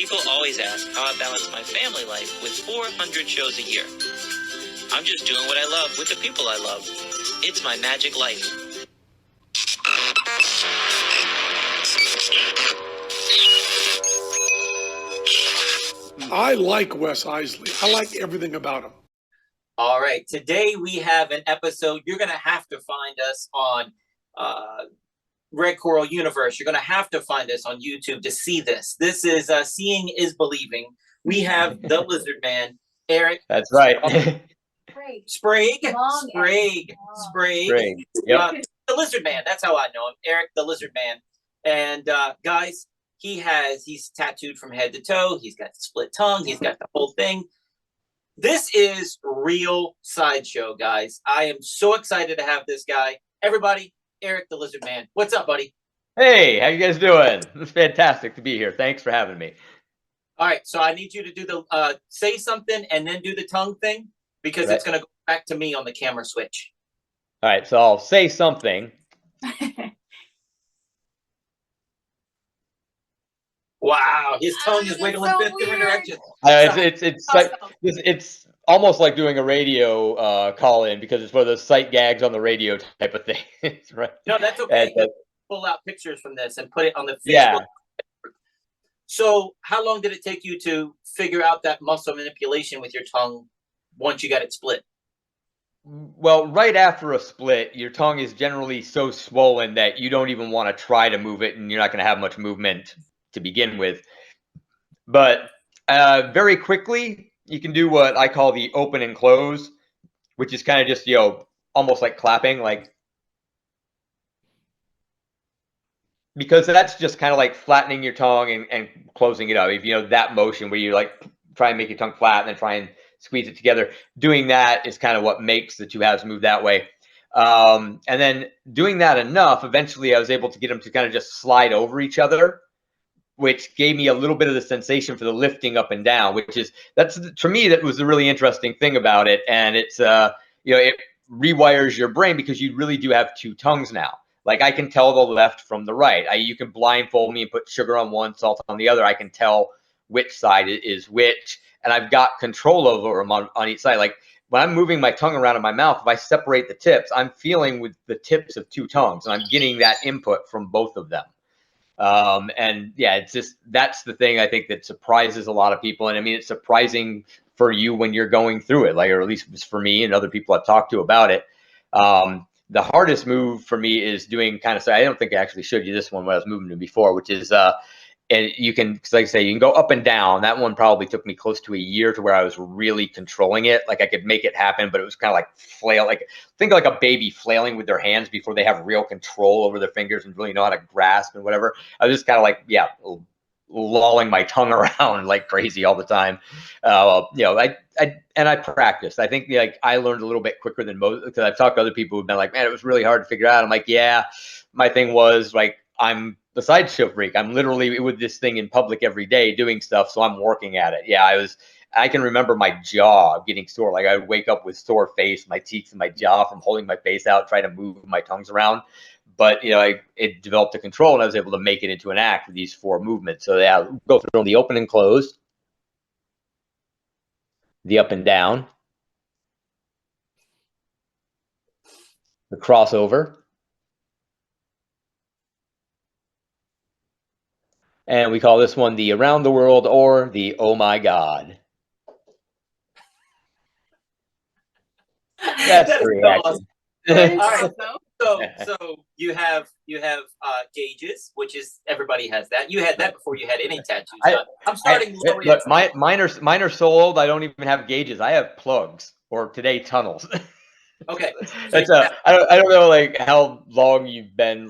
People always ask how I balance my family life with 400 shows a year. I'm just doing what I love with the people I love. It's my magic life. I like Wes Iseli. I like everything about him. All right. Today we have an episode. You're going to have to find us on Red Coral Universe. You're going to have to find us on YouTube to see this. This is Seeing is Believing. We have the Lizardman, Erik. That's right. Sprague. Sprague. Yep. The Lizardman. That's how I know him. Erik, the Lizardman. And guys, he's tattooed from head to toe. He's got split tongue. He's got the whole thing. This is real sideshow, guys. I am so excited to have this guy. Everybody, Erik the Lizardman. What's up, buddy? Hey, how you guys doing? It's fantastic to be here. Thanks for having me. All right, so I need you to do the say something and then do the tongue thing because it's going to go back to me on the camera switch. All right, so I'll say something. Wow, his tongue is wiggling so 50 different directions. It's almost like doing a radio call-in because it's one of those sight gags on the radio type of thing. Right. No, that's okay. Pull out pictures from this and put it on the Facebook. Yeah. So how long did it take you to figure out that muscle manipulation with your tongue once you got it split? Well, right after a split, your tongue is generally so swollen that you don't even want to try to move it, and you're not going to have much movement to begin with. But very quickly, you can do what I call the open and close, which is kind of just, almost like clapping, because that's just kind of like flattening your tongue and closing it up. If that motion where you try and make your tongue flat and then try and squeeze it together, doing that is kind of what makes the two halves move that way. And then doing that enough, eventually I was able to get them to kind of just slide over each other, which gave me a little bit of the sensation for the lifting up and down, that's for me, that was the really interesting thing about it. And it's, it rewires your brain because you really do have two tongues now. Like I can tell the left from the right. You can blindfold me and put sugar on one, salt on the other. I can tell which side is which, and I've got control over them on each side. Like when I'm moving my tongue around in my mouth, if I separate the tips, I'm feeling with the tips of two tongues, and I'm getting that input from both of them. And yeah, that's the thing I think that surprises a lot of people. And I mean, it's surprising for you when you're going through it, or at least it's for me and other people I've talked to about it. The hardest move for me is doing so I don't think I actually showed you this one when I was moving to before, which is, and you can, like I say, you can go up and down. That one probably took me close to a year to where I was really controlling it. Like I could make it happen, but it was kind of like flail, think like a baby flailing with their hands before they have real control over their fingers and really know how to grasp and whatever. I was just kind of lolling my tongue around like crazy all the time. I practiced. I think I learned a little bit quicker than most, because I've talked to other people who've been like, man, it was really hard to figure out. I'm like, yeah, my thing was I'm the sideshow freak. I'm literally with this thing in public every day doing stuff, so I'm working at it. Yeah, I can remember my jaw getting sore. Like I would wake up with sore face, my teeth and my jaw from holding my face out, trying to move my tongues around. But it developed a control, and I was able to make it into an act with these 4 movements. So yeah, go through the open and close, the up and down, the crossover, and we call this one the around the world, or the oh my god. That's the reaction. Awesome. All right. So you have gauges, which is, everybody has that. You had that before you had any tattoos. I'm starting low. Look, mine are so old I don't even have gauges. I have plugs, or today tunnels. Okay. So I don't know how long you've been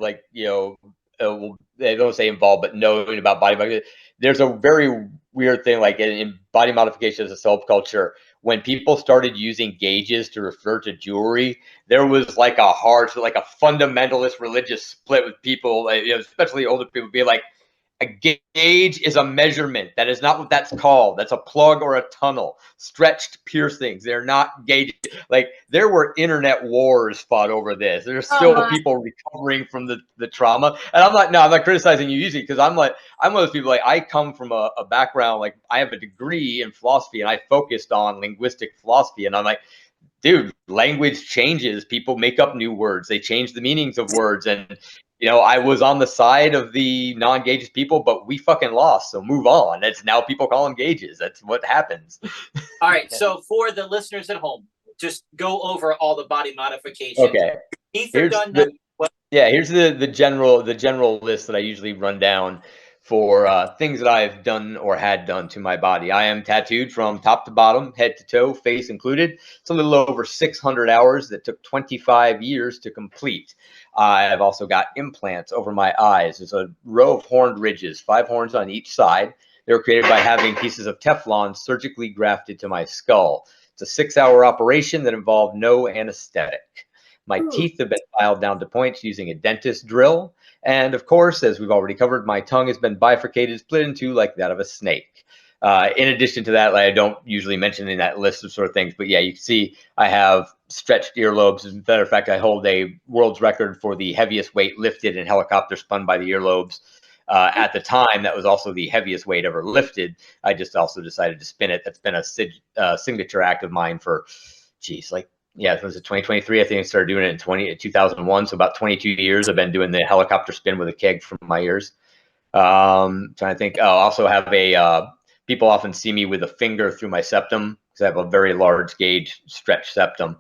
they don't say involved, but knowing about body modification. There's a very weird thing in body modification as a subculture. When people started using gauges to refer to jewelry, there was a fundamentalist religious split with people, especially older people, be like, A gauge is a measurement. That is not what that's called. That's a plug or a tunnel. Stretched piercings. They're not gauges. Like, there were internet wars fought over this. There's still people recovering from the trauma. And I'm not criticizing you usually, because I'm one of those people, like, I come from a background, like, I have a degree in philosophy and I focused on linguistic philosophy. And I'm like, dude, language changes. People make up new words. They change the meanings of words. And, I was on the side of the non-gauges people, but we fucking lost. So move on. It's now people call them gauges. That's what happens. All right. So for the listeners at home, just go over all the body modifications. Okay. Ether done. Here's the general list that I usually run down for things that I've done or had done to my body. I am tattooed from top to bottom, head to toe, face included. It's a little over 600 hours that took 25 years to complete. I've also got implants over my eyes. There's a row of horned ridges, 5 horns on each side. They were created by having pieces of Teflon surgically grafted to my skull. It's a 6-hour operation that involved no anesthetic. My teeth have been filed down to points using a dentist drill. And of course, as we've already covered, my tongue has been bifurcated, split in two like that of a snake. In addition to that, I don't usually mention in that list of sort of things, but yeah, you can see I have stretched earlobes. As a matter of fact, I hold a world's record for the heaviest weight lifted in helicopter spun by the earlobes. At the time, that was also the heaviest weight ever lifted. I just also decided to spin it. That's been a signature act of mine for, it was 2023. I think I started doing it in 2001. So about 22 years, I've been doing the helicopter spin with a keg from my ears. Trying to think. I also have people often see me with a finger through my septum because I have a very large gauge stretch septum.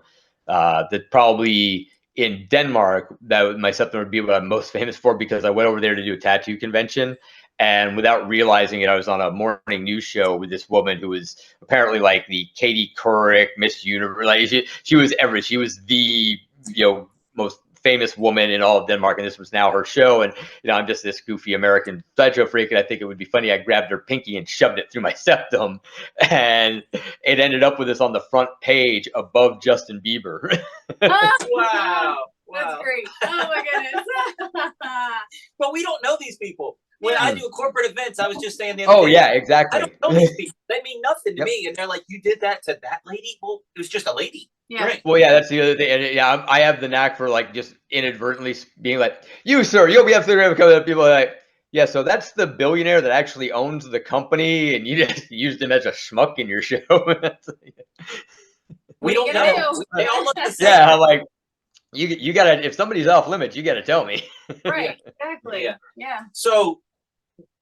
That probably in Denmark, that my septum would be what I'm most famous for, because I went over there to do a tattoo convention. And without realizing it, I was on a morning news show with this woman who was apparently like the Katie Couric Miss Universe. Like she was she was the most famous woman in all of Denmark, and this was now her show. And I'm just this goofy American sideshow freak, and I think it would be funny. I grabbed her pinky and shoved it through my septum, and it ended up with us on the front page above Justin Bieber. Wow. That's great. Oh my goodness. But we don't know these people. When I do corporate events, I was just saying the other day. Yeah, exactly. I don't know these people. They mean nothing to me. And they're like, you did that to that lady? Well, it was just a lady. Yeah. Right. Well, yeah, that's the other thing. And yeah, I have the knack for just inadvertently being like, you, sir, you'll be absolutely right. Because people are like, yeah, so that's the billionaire that actually owns the company, and you just used him as a schmuck in your show. We don't know. They all look the same. Yeah, I'm like, you gotta, if somebody's off limits, you gotta tell me. Right, exactly. Yeah. So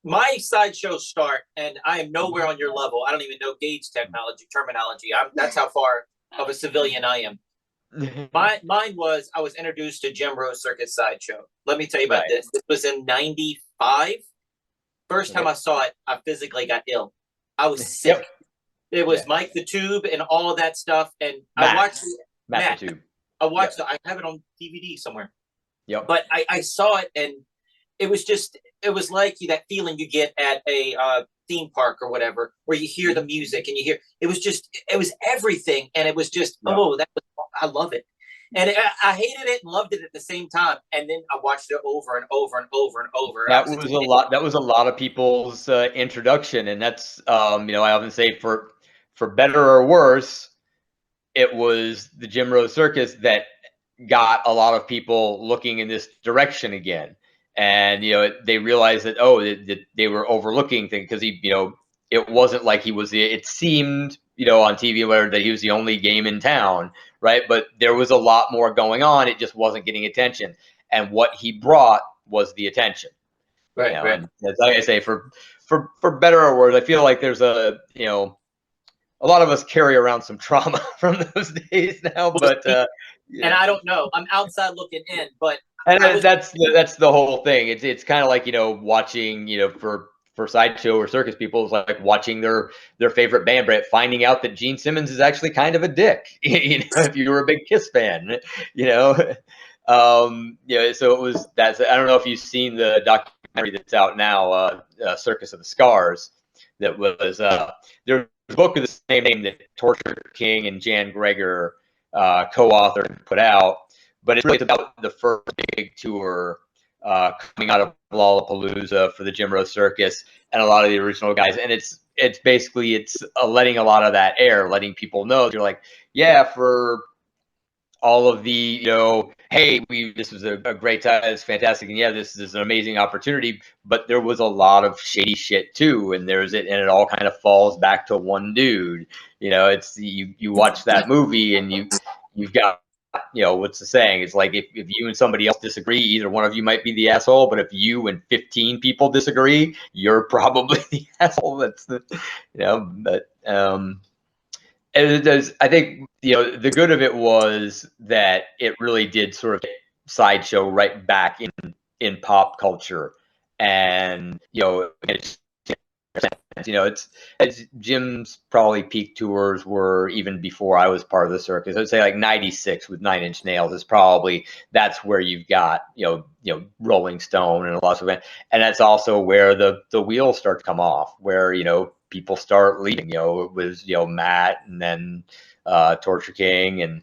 my sideshow start, and I am nowhere on your level. I don't even know gauge terminology. That's how far of a civilian I am. Mine was, I was introduced to Jim Rose Circus Sideshow. Let me tell you about this. This was in '95. First time I saw it, I physically got ill. I was sick. Yep. It was Mike the Tube and all of that stuff. And I watched Matt the Tube. I watched it. I have it on DVD somewhere. Yep. But I saw it, and it was like that feeling you get at a theme park or whatever, where you hear the music and it was everything. And it was just, I love it. And I hated it and loved it at the same time. And then I watched it over and over and over and over. That was a lot of people's introduction. And that's, I often say for better or worse, it was the Jim Rose Circus that got a lot of people looking in this direction again. And, they realized that, they were overlooking things because it wasn't like he was it seemed, on TV where that he was the only game in town. Right. But there was a lot more going on. It just wasn't getting attention. And what he brought was the attention. Right. Right. Like I say, for better or worse, I feel like there's a lot of us carry around some trauma from those days now, but and I don't know. I'm outside looking in, but that's the whole thing. It's kind of like watching for sideshow or circus people is like watching their favorite band, finding out that Gene Simmons is actually kind of a dick. If you were a big Kiss fan, So it was I don't know if you've seen the documentary that's out now, Circus of the Scars. That was there's a book of the same name that Torture King and Jan Gregor co-authored and put out, but it's really about the first big tour coming out of Lollapalooza for the Jim Rose Circus and a lot of the original guys. And it's basically, it's letting a lot of that air, letting people know, you're like, yeah, for all of the, you know, hey, this was a great time, it's fantastic, and yeah, this is an amazing opportunity, but there was a lot of shady shit too, and it all kind of falls back to one dude. You know, it's you watch that movie and you've got, you know, what's the saying? It's like if you and somebody else disagree, either one of you might be the asshole, but if you and 15 people disagree, you're probably the asshole. That's the, you know, but and it does, I think, you know, the good of it was that it really did sort of sideshow right back in pop culture. And, you know, it's Jim's probably peak tours were even before I was part of the circus. I'd say like 96 with Nine Inch Nails is probably, that's where you've got, you know, Rolling Stone and lots of it. And that's also where the wheels start to come off, where, you know, people start leaving. You know, it was, you know, Matt, and then Torture King, and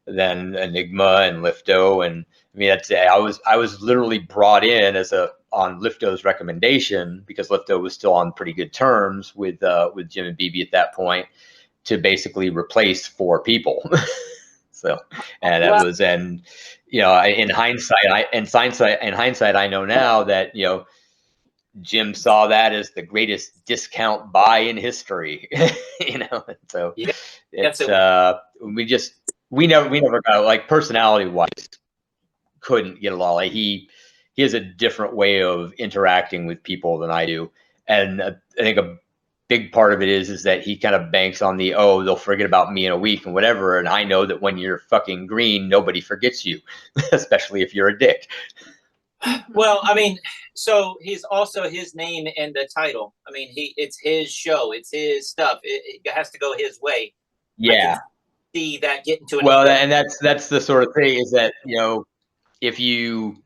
then Enigma and Lifto. And I mean, I was literally brought in on Lifto's recommendation, because Lifto was still on pretty good terms with Jim and BB at that point, to basically replace 4 people. So, and that was, and you know, in hindsight, I know now that, you know, Jim saw that as the greatest discount buy in history. You know, so Yeah, it's we never got, like, personality wise, couldn't get along. Like he has a different way of interacting with people than I do, and I think a big part of it is that he kind of banks on the, oh, they'll forget about me in a week and whatever. And I know that when you're fucking green, nobody forgets you, especially if you're a dick. Well, I mean, so he's also his name in the title. I mean, it's his show, it's his stuff. It has to go his way. Yeah. See that getting to it. Well, and that's the sort of thing, is that, you know, if you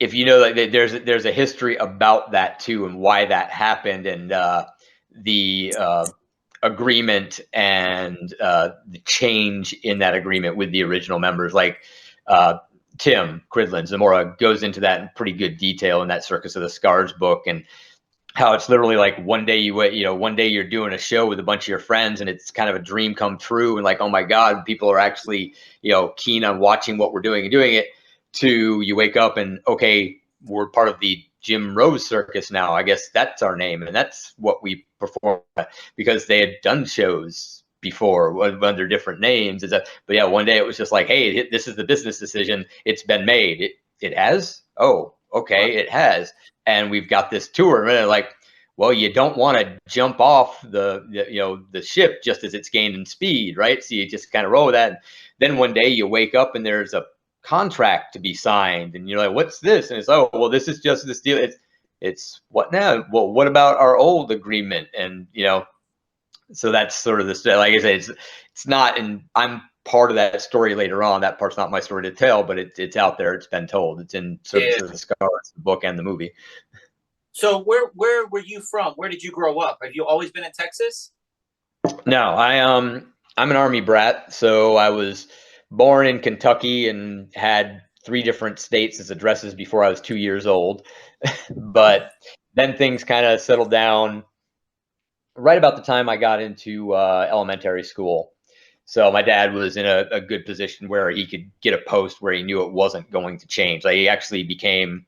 know, like, there's a history about that too, and why that happened, and the agreement, and the change in that agreement with the original members, like Tim Cridland Zamora goes into that in pretty good detail in that Circus of the Scars book, and how it's literally like one day one day you're doing a show with a bunch of your friends, and it's kind of a dream come true, and like, oh my God, people are actually, you know, keen on watching what we're doing and doing it, to you wake up and, okay, we're part of the Jim Rose Circus now. I guess that's our name, and that's what we perform, because they had done shows before under different names. But yeah, one day it was just like, hey, this is the business decision. It's been made. It has? Oh, okay, it has. And we've got this tour. And like, well, you don't want to jump off the ship just as it's gaining speed, right? So you just kind of roll with that. And then one day you wake up and there's a contract to be signed, and you're like, what's this? And it's, oh, well, this is just this deal. It's what now? Well, what about our old agreement? And, you know, so that's sort of the, like I said, it's not, and I'm part of that story later on. That part's not my story to tell, but it's out there. It's been told. It's in Circus of the Scars, the book and the movie. So where were you from? Where did you grow up? Have you always been in Texas? No, I'm an Army brat. So I was born in Kentucky and had 3 different states as addresses before I was 2 years old. But then things kind of settled down right about the time I got into elementary school. So my dad was in a good position where he could get a post where he knew it wasn't going to change. Like, he actually became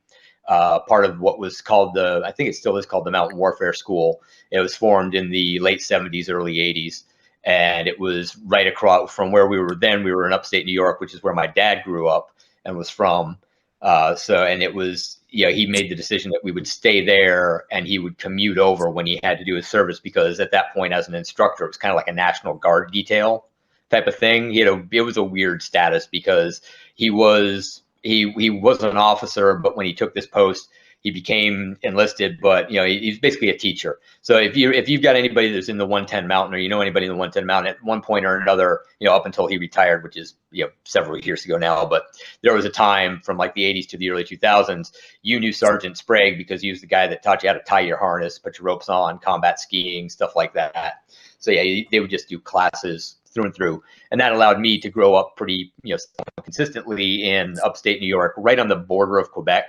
part of what was called I think it still is called the Mountain Warfare School. It was formed in the late 70s, early 80s. And it was right across from where we were then. We were in upstate New York, which is where my dad grew up and was from. And it was, you know, he made the decision that we would stay there and he would commute over when he had to do his service, because at that point, as an instructor, it was kind of like a National Guard detail type of thing. You know, it was a weird status, because he was an officer, but when he took this post, he became enlisted, but, you know, he's basically a teacher. So if you've got anybody that's in the 110 Mountain, or you know anybody in the 110 Mountain, at one point or another, you know, up until he retired, which is, you know, several years ago now, but there was a time from like the 80s to the early 2000s, you knew Sergeant Sprague because he was the guy that taught you how to tie your harness, put your ropes on, combat skiing, stuff like that. So yeah, they would just do classes through and through. And that allowed me to grow up pretty, you know, consistently in upstate New York, right on the border of Quebec.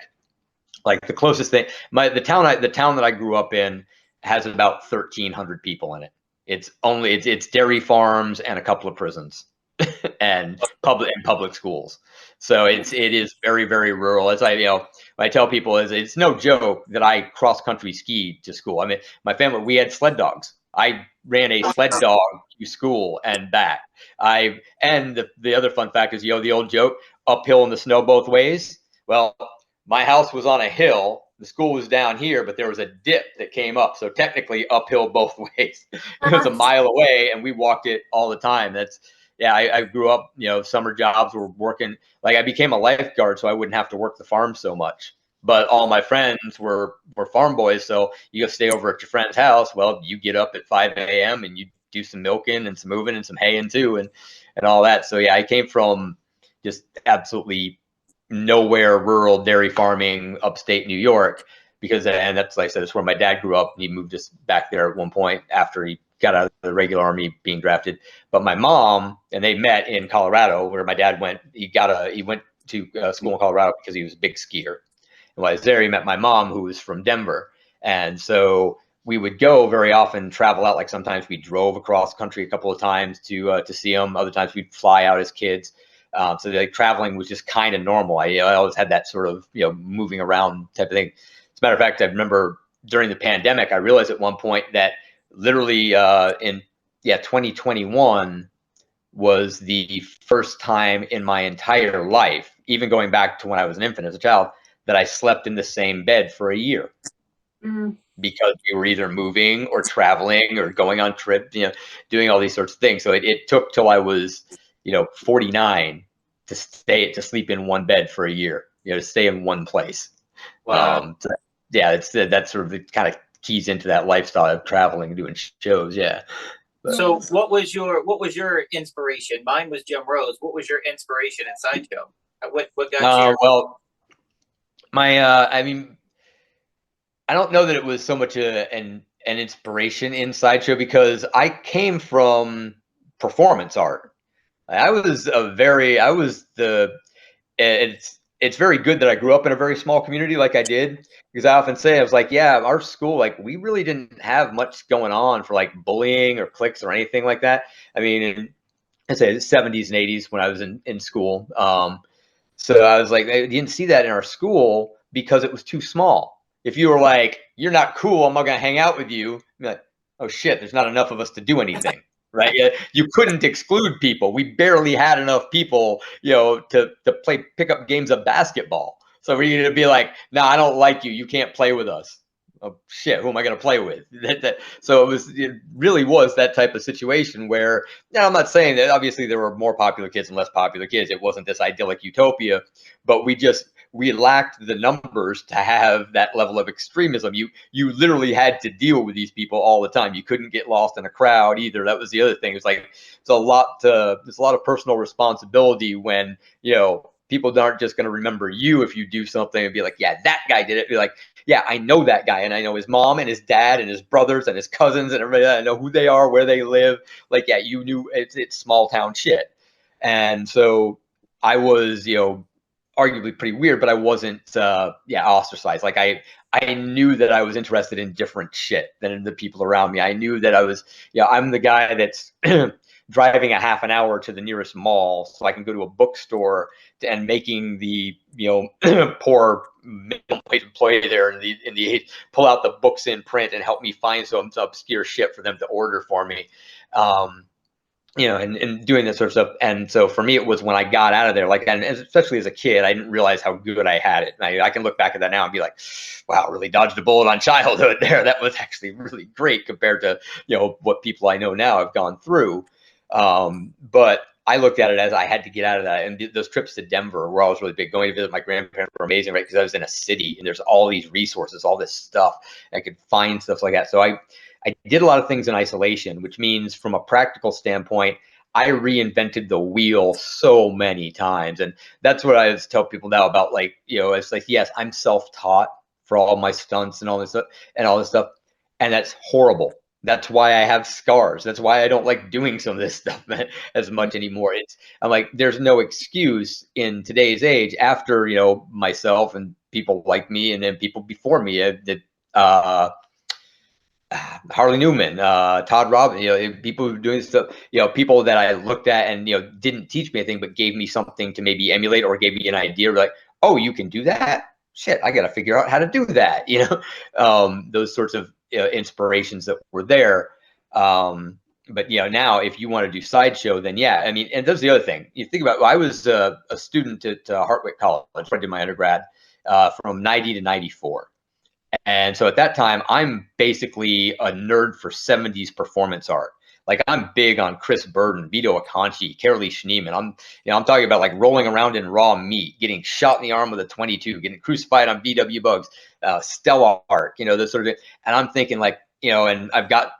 Like the closest thing, the town that I grew up in has about 1,300 people in it. It's dairy farms and a couple of prisons and public schools. So it is very, very rural. As I tell people, it's no joke that I cross country skied to school. I mean, my family, we had sled dogs. I ran a sled dog to school and back. And the other fun fact is, the old joke, uphill in the snow both ways. Well, my house was on a hill. The school was down here, but there was a dip that came up. So technically uphill both ways. It was a mile away, and we walked it all the time. I grew up, summer jobs were working. Like I became a lifeguard so I wouldn't have to work the farm so much. But all my friends were farm boys. So you go stay over at your friend's house. Well, you get up at 5 a.m. and you do some milking and some moving and some haying too and all that. So yeah, I came from just absolutely nowhere, rural dairy farming, upstate New York, and that's, like I said, it's where my dad grew up. He moved us back there at one point after he got out of the regular army being drafted. But my mom and they met in Colorado, where my dad went. He went to school in Colorado because he was a big skier. And while I was there, he met my mom, who was from Denver, and so we would go very often, travel out. Like sometimes we drove across country a couple of times to see him. Other times we'd fly out as kids. So like traveling was just kind of normal. I always had that sort of moving around type of thing. As a matter of fact, I remember during the pandemic, I realized at one point that literally in 2021 was the first time in my entire life, even going back to when I was an infant as a child, that I slept in the same bed for a year. Because we were either moving or traveling or going on trips, doing all these sorts of things. So it took till I was 49 to sleep in one bed for a year, to stay in one place. Wow. That's sort of, it kind of keys into that lifestyle of traveling and doing shows. Yeah. So what was your inspiration? Mine was Jim Rose. What was your inspiration in sideshow? What got you? Well, I mean, I don't know that it was so much an inspiration in sideshow, because I came from performance art. It's very good that I grew up in a very small community like I did, because I often say, I was like, yeah, our school, like we really didn't have much going on for like bullying or cliques or anything like that. I mean, I say the 70s and 80s when I was in school. So I was like, I didn't see that in our school because it was too small. If you were like, you're not cool, I'm not going to hang out with you, you're like, oh shit, there's not enough of us to do anything. Right? You couldn't exclude people. We barely had enough people, to play pickup games of basketball. So we needed to be like, no, I don't like you. You can't play with us. Oh shit, who am I going to play with? So it really was that type of situation where, I'm not saying that obviously there were more popular kids and less popular kids. It wasn't this idyllic utopia, but we lacked the numbers to have that level of extremism. You literally had to deal with these people all the time. You couldn't get lost in a crowd either. That was the other thing. It's like there's a lot of personal responsibility when people aren't just going to remember you if you do something and be like, yeah, that guy did it. Be like, yeah, I know that guy, and I know his mom and his dad and his brothers and his cousins and everybody. I know who they are, where they live. Like, yeah, you knew it's small town shit. And so I was, arguably pretty weird, but I wasn't, ostracized. Like I knew that I was interested in different shit than the people around me. I knew that I was, I'm the guy that's driving a half an hour to the nearest mall so I can go to a bookstore and making the, poor minimum wage employee there in the pull out the books in print and help me find some obscure shit for them to order for me. And doing that sort of stuff. And so for me, it was when I got out of there, like, and especially as a kid, I didn't realize how good I had it. And I can look back at that now and be like, wow, really dodged a bullet on childhood there. That was actually really great compared to, what people I know now have gone through. But I looked at it as I had to get out of that. And those trips to Denver were always really big. Going to visit my grandparents were amazing, right? Because I was in a city and there's all these resources, all this stuff. I could find stuff like that. So I did a lot of things in isolation, which means from a practical standpoint, I reinvented the wheel so many times. And that's what I always tell people now about, like, it's like, yes, I'm self-taught for all my stunts and all this stuff. And that's horrible. That's why I have scars. That's why I don't like doing some of this stuff as much anymore. I'm like, there's no excuse in today's age after, myself and people like me, and then people before me that Harley Newman, Todd Robbins, people who are doing stuff, people that I looked at and, didn't teach me anything, but gave me something to maybe emulate or gave me an idea like, oh, you can do that. Shit, I got to figure out how to do that. Those sorts of inspirations that were there. But now if you want to do sideshow, then yeah, I mean, and that's the other thing. You think about, I was a student at Hartwick College where I did my undergrad from 90 to 94. And so at that time, I'm basically a nerd for 70s performance art. Like I'm big on Chris Burden, Vito Acconci, Carolee Schneemann. I'm talking about like rolling around in raw meat, getting shot in the arm with a 22, getting crucified on VW bugs, Stella art, this sort of thing. And I'm thinking like, and I've got,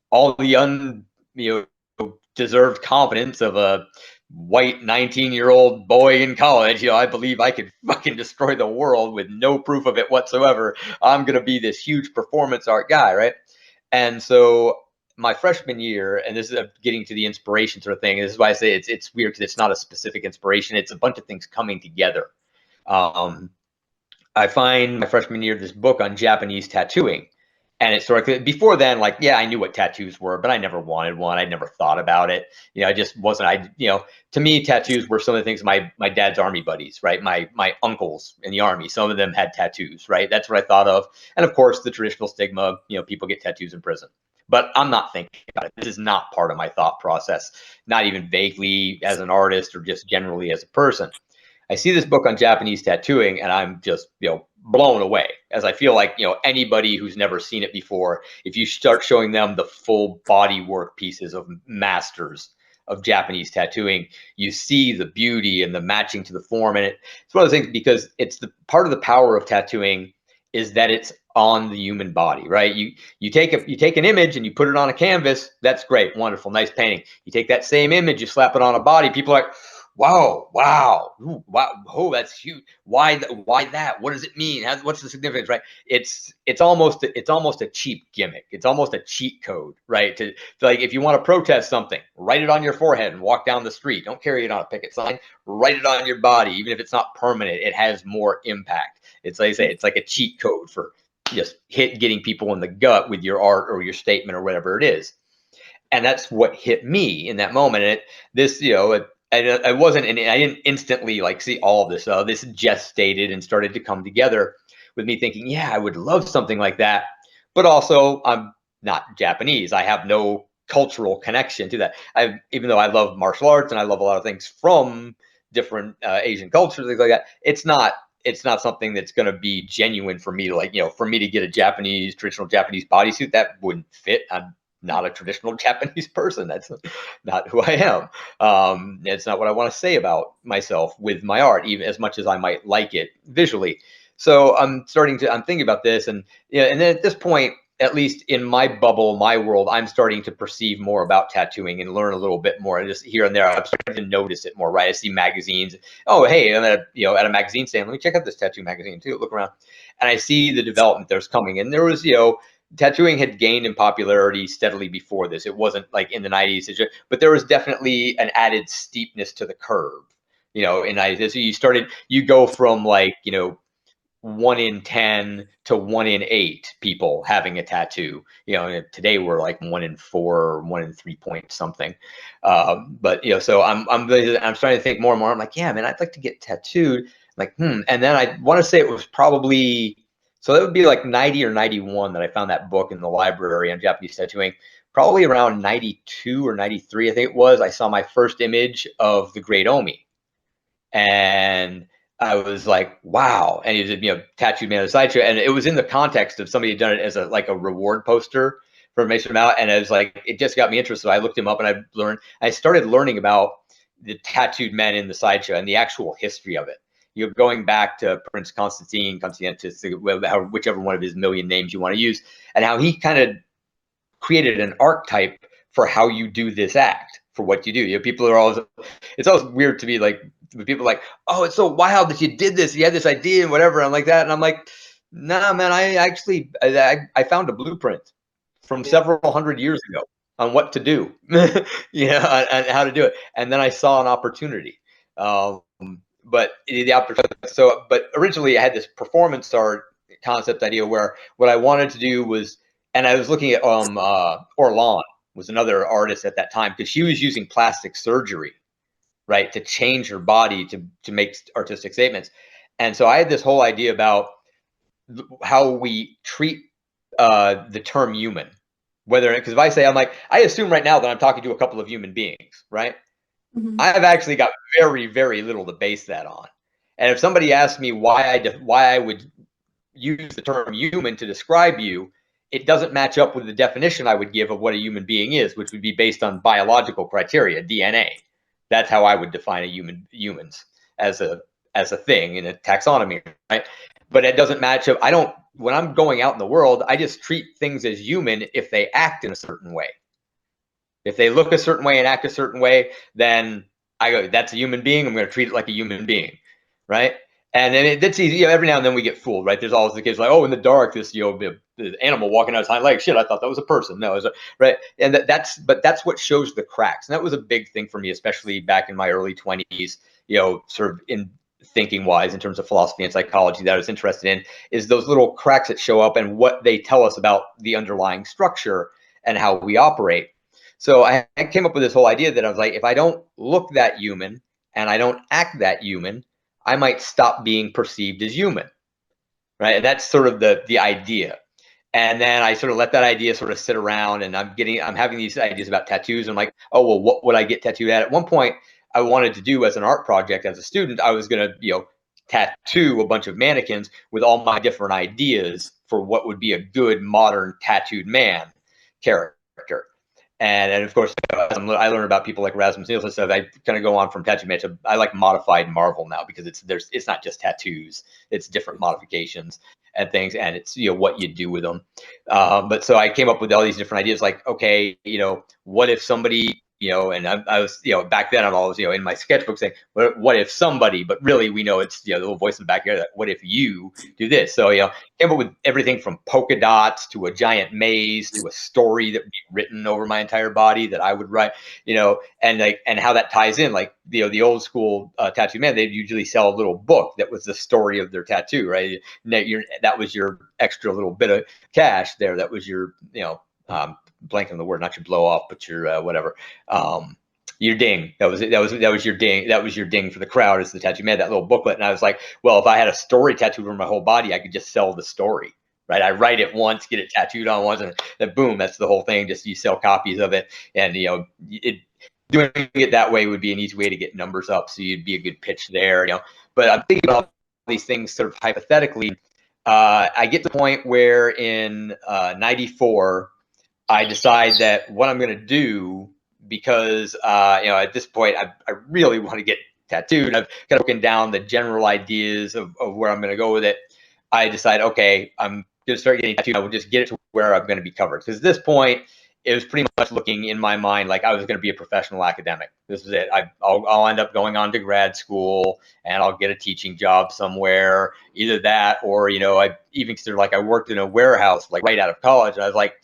all the deserved confidence of a white 19-year-old boy in college. I believe I could fucking destroy the world with no proof of it whatsoever. I'm going to be this huge performance art guy, right? And so my freshman year, and this is getting to the inspiration sort of thing. This is why I say it's weird, because it's not a specific inspiration. It's a bunch of things coming together. I find my freshman year this book on Japanese tattooing. And it's sort of, before then, like, yeah, I knew what tattoos were, but I never wanted one. I never thought about it. I just wasn't, to me, tattoos were some of the things my dad's army buddies, right? My uncles in the army, some of them had tattoos, right? That's what I thought of. And of course, the traditional stigma, people get tattoos in prison. But I'm not thinking about it. This is not part of my thought process, not even vaguely as an artist or just generally as a person. I see this book on Japanese tattooing, and I'm just, blown away, as I feel like, anybody who's never seen it before, if you start showing them the full body work pieces of masters of Japanese tattooing, you see the beauty and the matching to the form. And it's one of those things, because it's the part of the power of tattooing is that it's on the human body, right? You take an image and you put it on a canvas. That's great, wonderful, nice painting. You take that same image, you slap it on a body. People are like, wow, ooh, wow, oh, that's huge. Why that? What does it mean? What's the significance, right? It's almost a cheap gimmick. It's almost a cheat code, right? To like, if you want to protest something, write it on your forehead and walk down the street. Don't carry it on a picket sign. Write it on your body, even if it's not permanent. It has more impact. It's like I say, it's like a cheat code for just getting people in the gut with your art or your statement or whatever it is. And that's what hit me in that moment. And I wasn't, and I didn't instantly like see all of this. This gestated and started to come together with me thinking, yeah, I would love something like that. But also, I'm not Japanese. I have no cultural connection to that. Even though I love martial arts and I love a lot of things from different Asian cultures, things like that, it's not something that's going to be genuine for me to for me to get a traditional Japanese bodysuit. That wouldn't fit. I'm not a traditional Japanese person. That's not who I am. It's not what I want to say about myself with my art, even as much as I might like it visually. So I'm thinking about this, and and then at this point, at least in my bubble, my world, I'm starting to perceive more about tattooing and learn a little bit more. And just here and there, I'm starting to notice it more, right? I see magazines. Oh, hey, I'm at a magazine stand. Let me check out this tattoo magazine too. Look around, and I see the development that's coming. And there was, tattooing had gained in popularity steadily before this. It wasn't like in the 90s, but there was definitely an added steepness to the curve. So you go from like, 1 in 10 to 1 in 8 people having a tattoo. And today we're like 1 in 4 or 1 in 3 point something. But so I'm starting to think more and more. I'm like, yeah, man, I'd like to get tattooed. Like, and then I want to say it was probably, so that would be like 90 or 91 that I found that book in the library on Japanese tattooing. Probably around 92 or 93, I think it was. I saw my first image of the Great Omi, and I was like, wow. And he was, tattooed me on the sideshow. And it was in the context of somebody had done it as a reward poster for Mason Mount. And it was like, it just got me interested. So I looked him up and I started learning about the tattooed men in the sideshow and the actual history of it. Going back to Prince Constantius, whichever one of his million names you want to use, and how he kind of created an archetype for how you do this act, for what you do. People are it's always weird to me, like, when people are like, oh, it's so wild that you did this, you had this idea and whatever, and like that. And I'm like, nah, man, I found a blueprint from several hundred years ago on what to do, and how to do it. And then I saw an opportunity. but the opposite. So, but originally I had this performance art concept idea where what I wanted to do was, and I was looking at Orlan was another artist at that time because she was using plastic surgery, right, to change her body to make artistic statements. And so I had this whole idea about how we treat the term human, whether, because if I say, I'm like, I assume right now that I'm talking to a couple of human beings, right? Mhm. I've actually got very, very little to base that on. And if somebody asks me why I would use the term human to describe you, it doesn't match up with the definition I would give of what a human being is, which would be based on biological criteria, DNA. That's how I would define humans as a thing in a taxonomy, right? But it doesn't match up. I don't, when I'm going out in the world, I just treat things as human if they act in a certain way. If they look a certain way and act a certain way, then I go, that's a human being. I'm going to treat it like a human being, right? And then that's easy. You know, every now and then we get fooled, right? There's always the kids like, oh, in the dark, this the animal walking out its hind legs. Shit, I thought that was a person. No, it's right. And that's what shows the cracks. And that was a big thing for me, especially back in my early 20s. You know, sort of in thinking wise in terms of philosophy and psychology that I was interested in is those little cracks that show up and what they tell us about the underlying structure and how we operate. So I came up with this whole idea that I was like, if I don't look that human and I don't act that human, I might stop being perceived as human, right? And that's sort of the idea. And then I sort of let that idea sort of sit around, and I'm having these ideas about tattoos. I'm like, oh well, what would I get tattooed at? At one point, I wanted to do as an art project as a student. I was gonna, tattoo a bunch of mannequins with all my different ideas for what would be a good modern tattooed man character. And of course, as I learn about people like Rasmus Nielsen and stuff, I kind of go on from tattoo man to I like modified Marvel now because it's not just tattoos, it's different modifications and things, and it's what you do with them. But so I came up with all these different ideas, like okay, what if somebody and I was back then I'm always in my sketchbook saying what if somebody, but really we know it's the little voice in the back here that what if you do this. So came up with everything from polka dots to a giant maze to a story that would be written over my entire body that I would write, and how that ties in, like the old school tattoo man, they'd usually sell a little book that was the story of their tattoo, right? That was your extra little bit of cash there. That was your blanking on the word, not your blow off, but your whatever. Your ding. That was your ding. That was your ding for the crowd as the tattoo man, that little booklet. And I was like, well, if I had a story tattooed over my whole body, I could just sell the story, right? I write it once, get it tattooed on once, and then boom, that's the whole thing. Just you sell copies of it, and doing it that way would be an easy way to get numbers up. So you'd be a good pitch there, But I'm thinking about these things sort of hypothetically. I get to the point where in '94. I decide that what I'm going to do, because at this point I really want to get tattooed. I've kind of broken down the general ideas of where I'm going to go with it. I decide, okay, I'm going to start getting tattooed. I will just get it to where I'm going to be covered. Because at this point, it was pretty much looking in my mind like I was going to be a professional academic. This is it. I'll end up going on to grad school and I'll get a teaching job somewhere. Either that or, I even consider like I worked in a warehouse like right out of college. And I was like,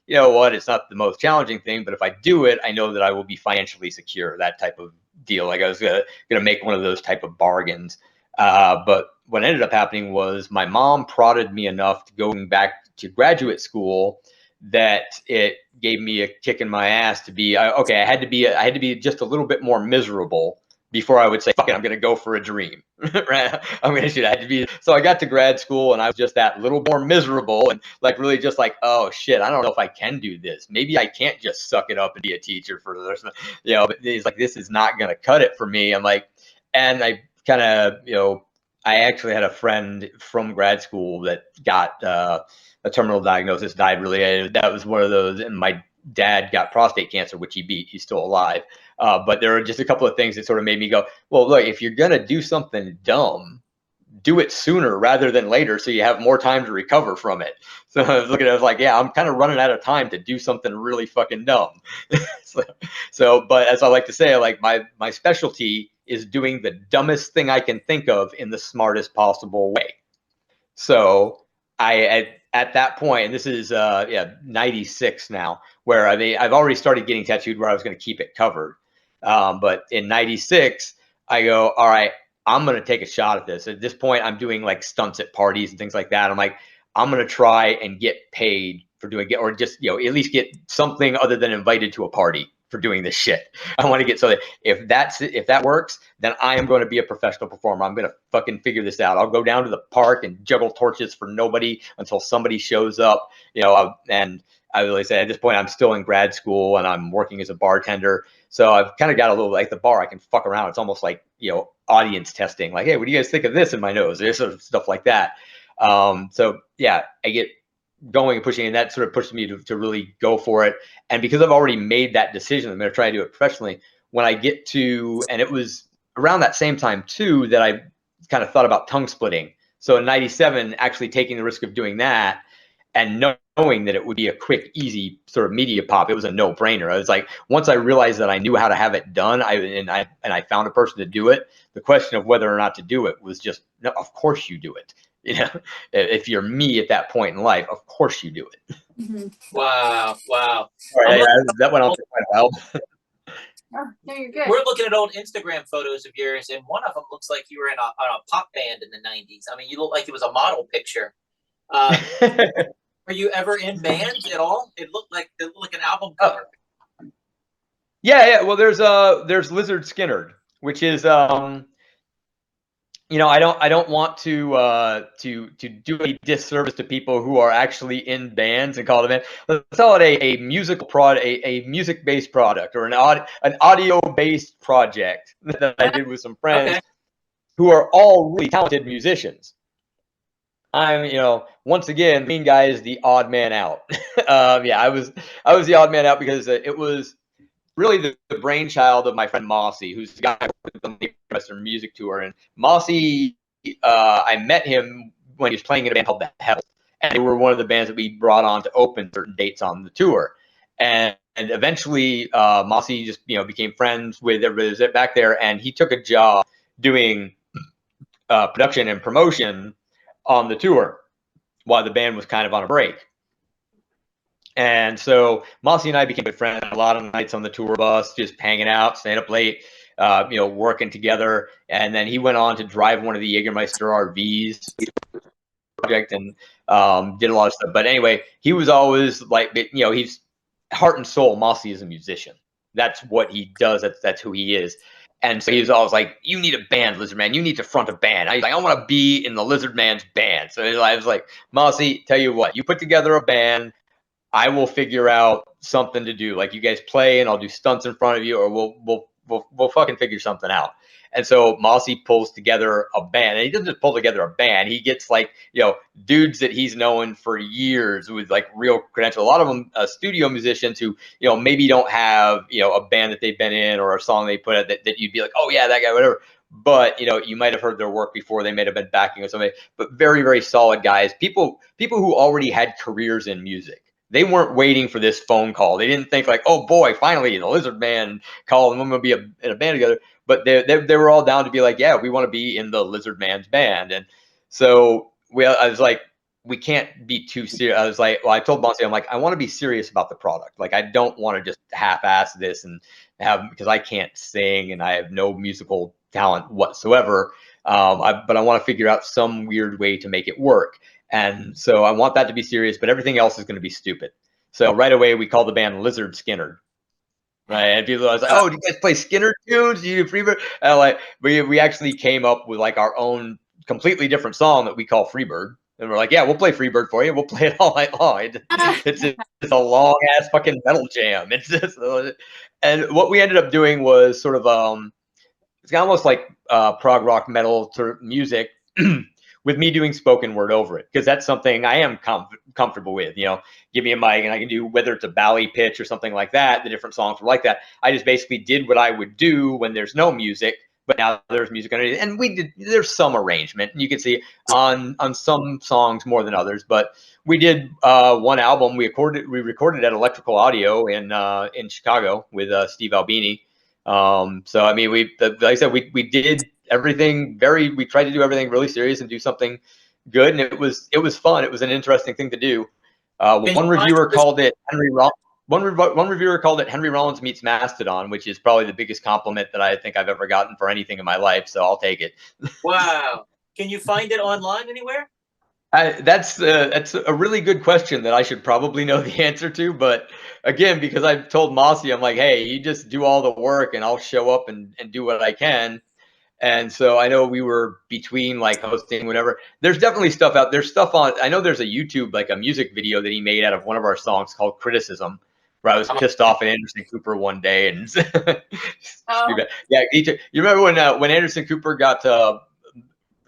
you know what, it's not the most challenging thing, but if I do it, I know that I will be financially secure, that type of deal. Like I was going to make one of those type of bargains. But what ended up happening was my mom prodded me enough to going back to graduate school that it gave me a kick in my ass to be, okay, I had to be just a little bit more miserable before I would say, fuck it, I'm going to go for a dream, right? I'm going to shoot. I had to be. So I got to grad school and I was just that little more miserable and like really just like, oh shit, I don't know if I can do this. Maybe I can't just suck it up and be a teacher for the rest of but he's like, this is not going to cut it for me. I'm like, and I kind of, I actually had a friend from grad school that got a terminal diagnosis, died really. That was one of those, and my dad got prostate cancer, which he beat. He's still alive. But there are just a couple of things that sort of made me go, well, look, if you're going to do something dumb, do it sooner rather than later so you have more time to recover from it. So I was like, yeah, I'm kind of running out of time to do something really fucking dumb. But as I like to say, like my specialty is doing the dumbest thing I can think of in the smartest possible way. So at that point, and this is 96 now, where I've already started getting tattooed where I was going to keep it covered. But in '96, I go, all right, I'm going to take a shot at this. At this point, I'm doing like stunts at parties and things like that. I'm like, I'm going to try and get paid for doing it, or just, at least get something other than invited to a party for doing this shit. I want to get, so that if that works, then I am going to be a professional performer. I'm going to fucking figure this out. I'll go down to the park and juggle torches for nobody until somebody shows up, and I really say at this point, I'm still in grad school and I'm working as a bartender. So I've kind of got a little, like the bar, I can fuck around. It's almost like, audience testing. Like, hey, what do you guys think of this in my nose? There's sort of stuff like that. So yeah, I get going and pushing, and that sort of pushes me to really go for it. And because I've already made that decision, I'm going to try to do it professionally. When I get to, and it was around that same time too, that I kind of thought about tongue splitting. So in 97, actually taking the risk of doing that, and knowing that it would be a quick, easy sort of media pop, it was a no-brainer. I was like, once I realized that I knew how to have it done, I found a person to do it. The question of whether or not to do it was just, no, of course you do it. If you're me at that point in life, of course you do it. Wow. All right, that went on for quite a while. Oh, no, you're good. We're looking at old Instagram photos of yours, and one of them looks like you were in a pop band in the 90s. I mean, you look like it was a model picture. Were you ever in bands at all? It looked like an album cover. Yeah. Well, there's Lizard Skinner, which is I don't want to do any disservice to people who are actually in bands and call them in. Let's call it a musical a music-based product, or an audio-based project that I did with some friends who are all really talented musicians. I'm, once again, the main guy is the odd man out. I was the odd man out because it was really the brainchild of my friend Mossy, who's the guy on the Western Music Tour. And Mossy, I met him when he was playing in a band called The Hells, and they were one of the bands that we brought on to open certain dates on the tour. And eventually, Mossy just became friends with everybody back there, and he took a job doing production and promotion on the tour while the band was kind of on a break. And so Mossy and I became good friends a lot of nights on the tour bus, just hanging out, staying up late, working together. And then he went on to drive one of the Jägermeister RVs project, and did a lot of stuff. But anyway, he was always like, he's heart and soul. Mossy is a musician. That's what he does. That's who he is. And so he was always like, you need a band, Lizardman. You need to front a band. I was like, I want to be in the Lizardman's band. So I was like, Mossy, tell you what, you put together a band, I will figure out something to do. Like, you guys play and I'll do stunts in front of you, or we'll fucking figure something out. And so Mossy pulls together a band, and he doesn't just pull together a band. He gets like, dudes that he's known for years with like real credentials. A lot of them studio musicians who, maybe don't have, a band that they've been in or a song they put out that you'd be like, oh yeah, that guy, whatever. But, you might have heard their work before. They might have been backing or something, but very, very solid guys. People who already had careers in music. They weren't waiting for this phone call. They didn't think like, oh boy, finally the Lizardman called and we're going to be in a band together. But they were all down to be like, yeah, we want to be in the Lizardman's band. And so I was like, we can't be too serious. I was like, well, I told Mossy, I'm like, I want to be serious about the product. Like, I don't want to just half-ass this and because I can't sing and I have no musical talent whatsoever. But I want to figure out some weird way to make it work. And so I want that to be serious, but everything else is going to be stupid. So right away, we call the band Lizard Skinner. Right. And people are like, oh, do you guys play Skinner tunes? Do you do Freebird? And like, we actually came up with like our own completely different song that we call Freebird. And we're like, yeah, we'll play Freebird for you. We'll play it all night long. It's a long ass fucking metal jam. It's just, and what we ended up doing was sort of, it's almost like prog rock metal sort of music with me doing spoken word over it, because that's something I am comfortable with. Give me a mic and I can do, whether it's a bally pitch or something like that. The different songs were like that. I just basically did what I would do when there's no music, but now there's music underneath. And there's some arrangement, and you can see on some songs more than others. But we did one album. We recorded at Electrical Audio in Chicago with Steve Albini. So I mean, like I said, we did everything we tried to do everything really serious and do something good, and it was fun. It was an interesting thing to do. One reviewer called it Henry Rollins. one reviewer called it Henry Rollins meets Mastodon, which is probably the biggest compliment that I think I've ever gotten for anything in my life. So I'll take it. Wow. Can you find it online anywhere? That's a really good question that I should probably know the answer to. But again, because I've told Mossy, I'm like, hey, you just do all the work and I'll show up and do what I can. And so I know we were between like hosting, whatever. There's definitely stuff out. There's stuff on. I know there's a YouTube, like a music video that he made out of one of our songs called Criticism, where I was pissed off at Anderson Cooper one day. And yeah, you remember when Anderson Cooper got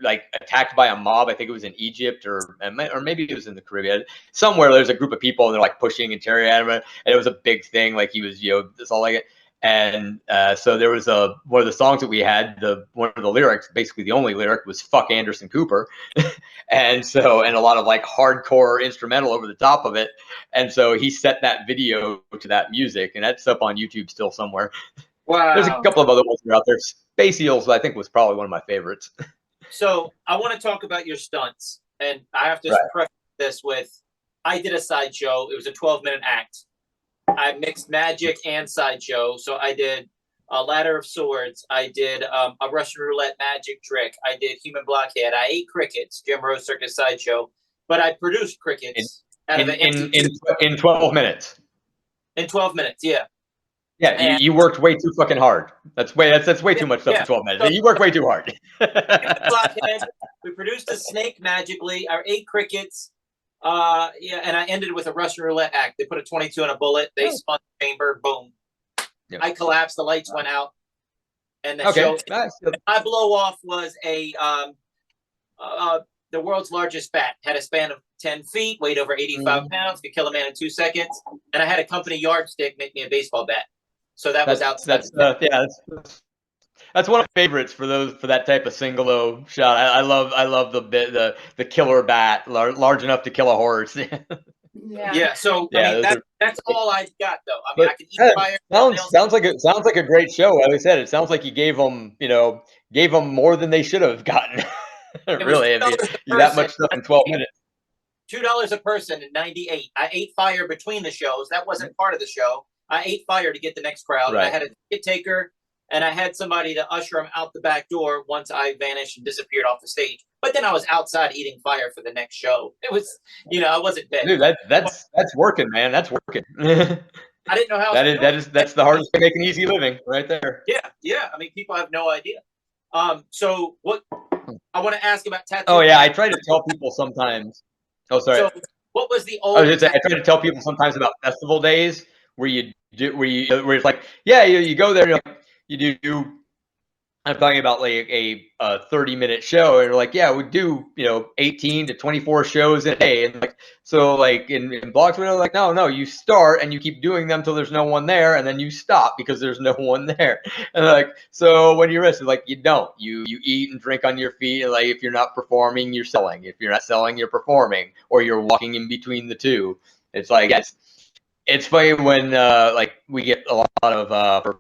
like attacked by a mob? I think it was in Egypt or maybe it was in the Caribbean. Somewhere there's a group of people and they're like pushing and tearing at him, and it was a big thing. Like he was, this all like it. And so there was one of the songs that we had, one of the lyrics, basically the only lyric, was "fuck Anderson Cooper," and a lot of like hardcore instrumental over the top of it. And so he set that video to that music, and that's up on YouTube still somewhere. Wow. There's a couple of other ones that are out there. Space Eels, I think, was probably one of my favorites. So I want to talk about your stunts, and I have to preface this with, I did a sideshow. It was a 12-minute act. I mixed magic and sideshow. So I did a ladder of swords. I did a Russian roulette magic trick. I did human blockhead. I ate crickets, Jim Rose Circus sideshow. But I produced crickets in 12 minutes. In 12 minutes, yeah. Yeah, you worked way too fucking hard. That's way too much stuff in 12 minutes. So, you worked way too hard. We produced a snake magically. I ate crickets. And I ended with a Russian roulette act. They put a 22 in a bullet. They spun the chamber. Boom. Yep. I collapsed. The lights went out. And the show. Nice. My blow off was the world's largest bat. Had a span of 10 feet, weighed over 85 pounds, could kill a man in 2 seconds. And I had a company yardstick make me a baseball bat. So that's outside. That's one of my favorites for that type of single-o shot. I love the killer bat, large enough to kill a horse. Yeah. So I mean, that's all I got though. I mean, I can eat fire. Sounds like a great show. Like I said, it sounds like you gave them more than they should have gotten. Really, I mean, that much stuff in 12 minutes. $2 a person in '98. I ate fire between the shows. That wasn't part of the show. I ate fire to get the next crowd. Right. I had a ticket taker. And I had somebody to usher him out the back door once I vanished and disappeared off the stage. But then I was outside eating fire for the next show. It was, I wasn't dead. Dude, that's working, man. That's working. I didn't know how. That's the hardest way to make an easy living, right there. Yeah. I mean, people have no idea. So what I want to ask about tattoo. Oh yeah, I try to tell people sometimes. Oh, sorry. So what was the old? I try to tell people sometimes about festival days where it's like, yeah, you go there. You're like, you do. I'm talking about like a 30-minute show, and they're like, yeah, we do 18 to 24 shows in a day, and like so like in blocks, we're like, no, you start and you keep doing them till there's no one there, and then you stop because there's no one there, and like so when you're rested, like you don't, you eat and drink on your feet, and like if you're not performing, you're selling. If you're not selling, you're performing, or you're walking in between the two. It's like it's funny when like we get a lot of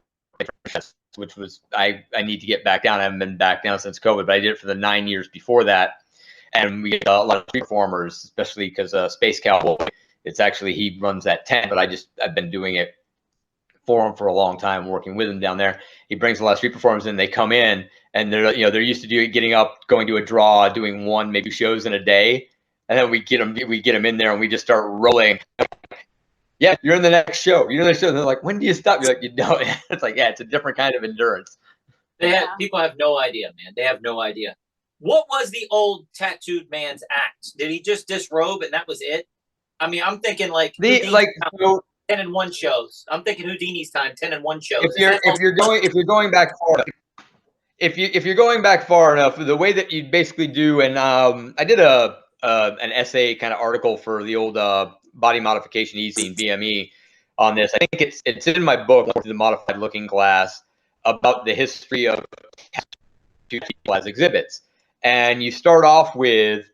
which was I need to get back down. I haven't been back down since COVID, but I did it for the 9 years before that. And we get a lot of performers, especially because Space Cowboy, it's actually, he runs that tent, but I've been doing it for him for a long time, working with him down there. He brings a lot of street performers in, they come in and they're used to getting up, going to a draw, doing one, maybe shows in a day. And then we get them in there and we just start rolling. Yeah, you're in the next show. You're in the next show. And they're like, when do you stop? You're like, you don't. It's like, yeah, it's a different kind of endurance. People have no idea, man. They have no idea. What was the old tattooed man's act? Did he just disrobe and that was it? I mean, I'm thinking like 10 and 1 shows. I'm thinking Houdini's time, 10 and 1 shows. If you're going back far, if you're going back far enough, the way that you basically do, and I did an essay kind of article for the old Body Modification Easy and BME on this. I think it's in my book, The Modified Looking Glass, about the history of tattooed people as exhibits. And you start off with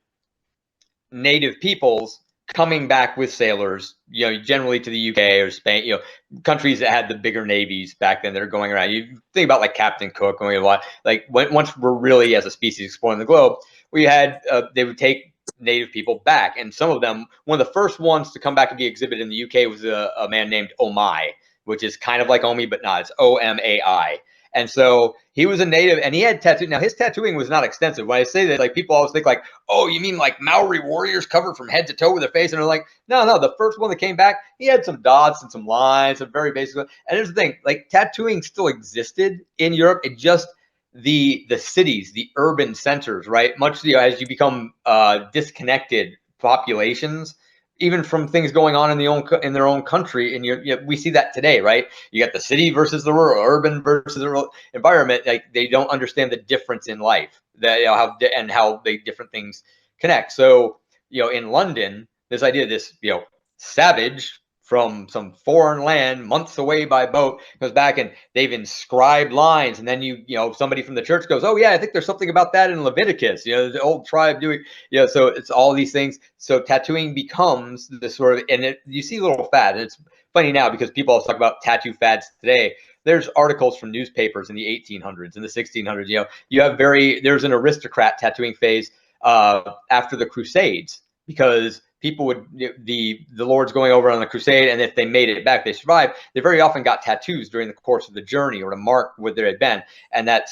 native peoples coming back with sailors, generally to the UK or Spain, countries that had the bigger navies back then that are going around. You think about like Captain Cook going a lot. Like once we're really as a species exploring the globe, we had they would take native people back. And some of them, one of the first ones to come back and be exhibited in the UK was a man named Omai, which is kind of like Omi, but not. It's Omai. And so he was a native, and he had tattooed. Now his tattooing was not extensive. When I say that, like people always think like, oh, you mean like Maori warriors covered from head to toe with their face? And they're like, no. The first one that came back, he had some dots and some lines, some very basic. And here's the thing, like tattooing still existed in Europe. It just the cities, the urban centers, right? Much as you become disconnected populations, even from things going on in their own country, and we see that today, right? You got the city versus the rural, urban versus the rural environment. Like they don't understand the difference in life, that how the different things connect. So in London, this idea, this savage from some foreign land, months away by boat, goes back and they've inscribed lines, and then somebody from the church goes, oh yeah, I think there's something about that in Leviticus, the old tribe doing, so it's all these things. So tattooing becomes this sort of, and you see little fads. It's funny now because people always talk about tattoo fads today. There's articles from newspapers in the 1800s and the 1600s. There's an aristocrat tattooing phase after the Crusades, because people would, the lords going over on the crusade, and if they made it back, they survived, they very often got tattoos during the course of the journey or to mark where they had been. And that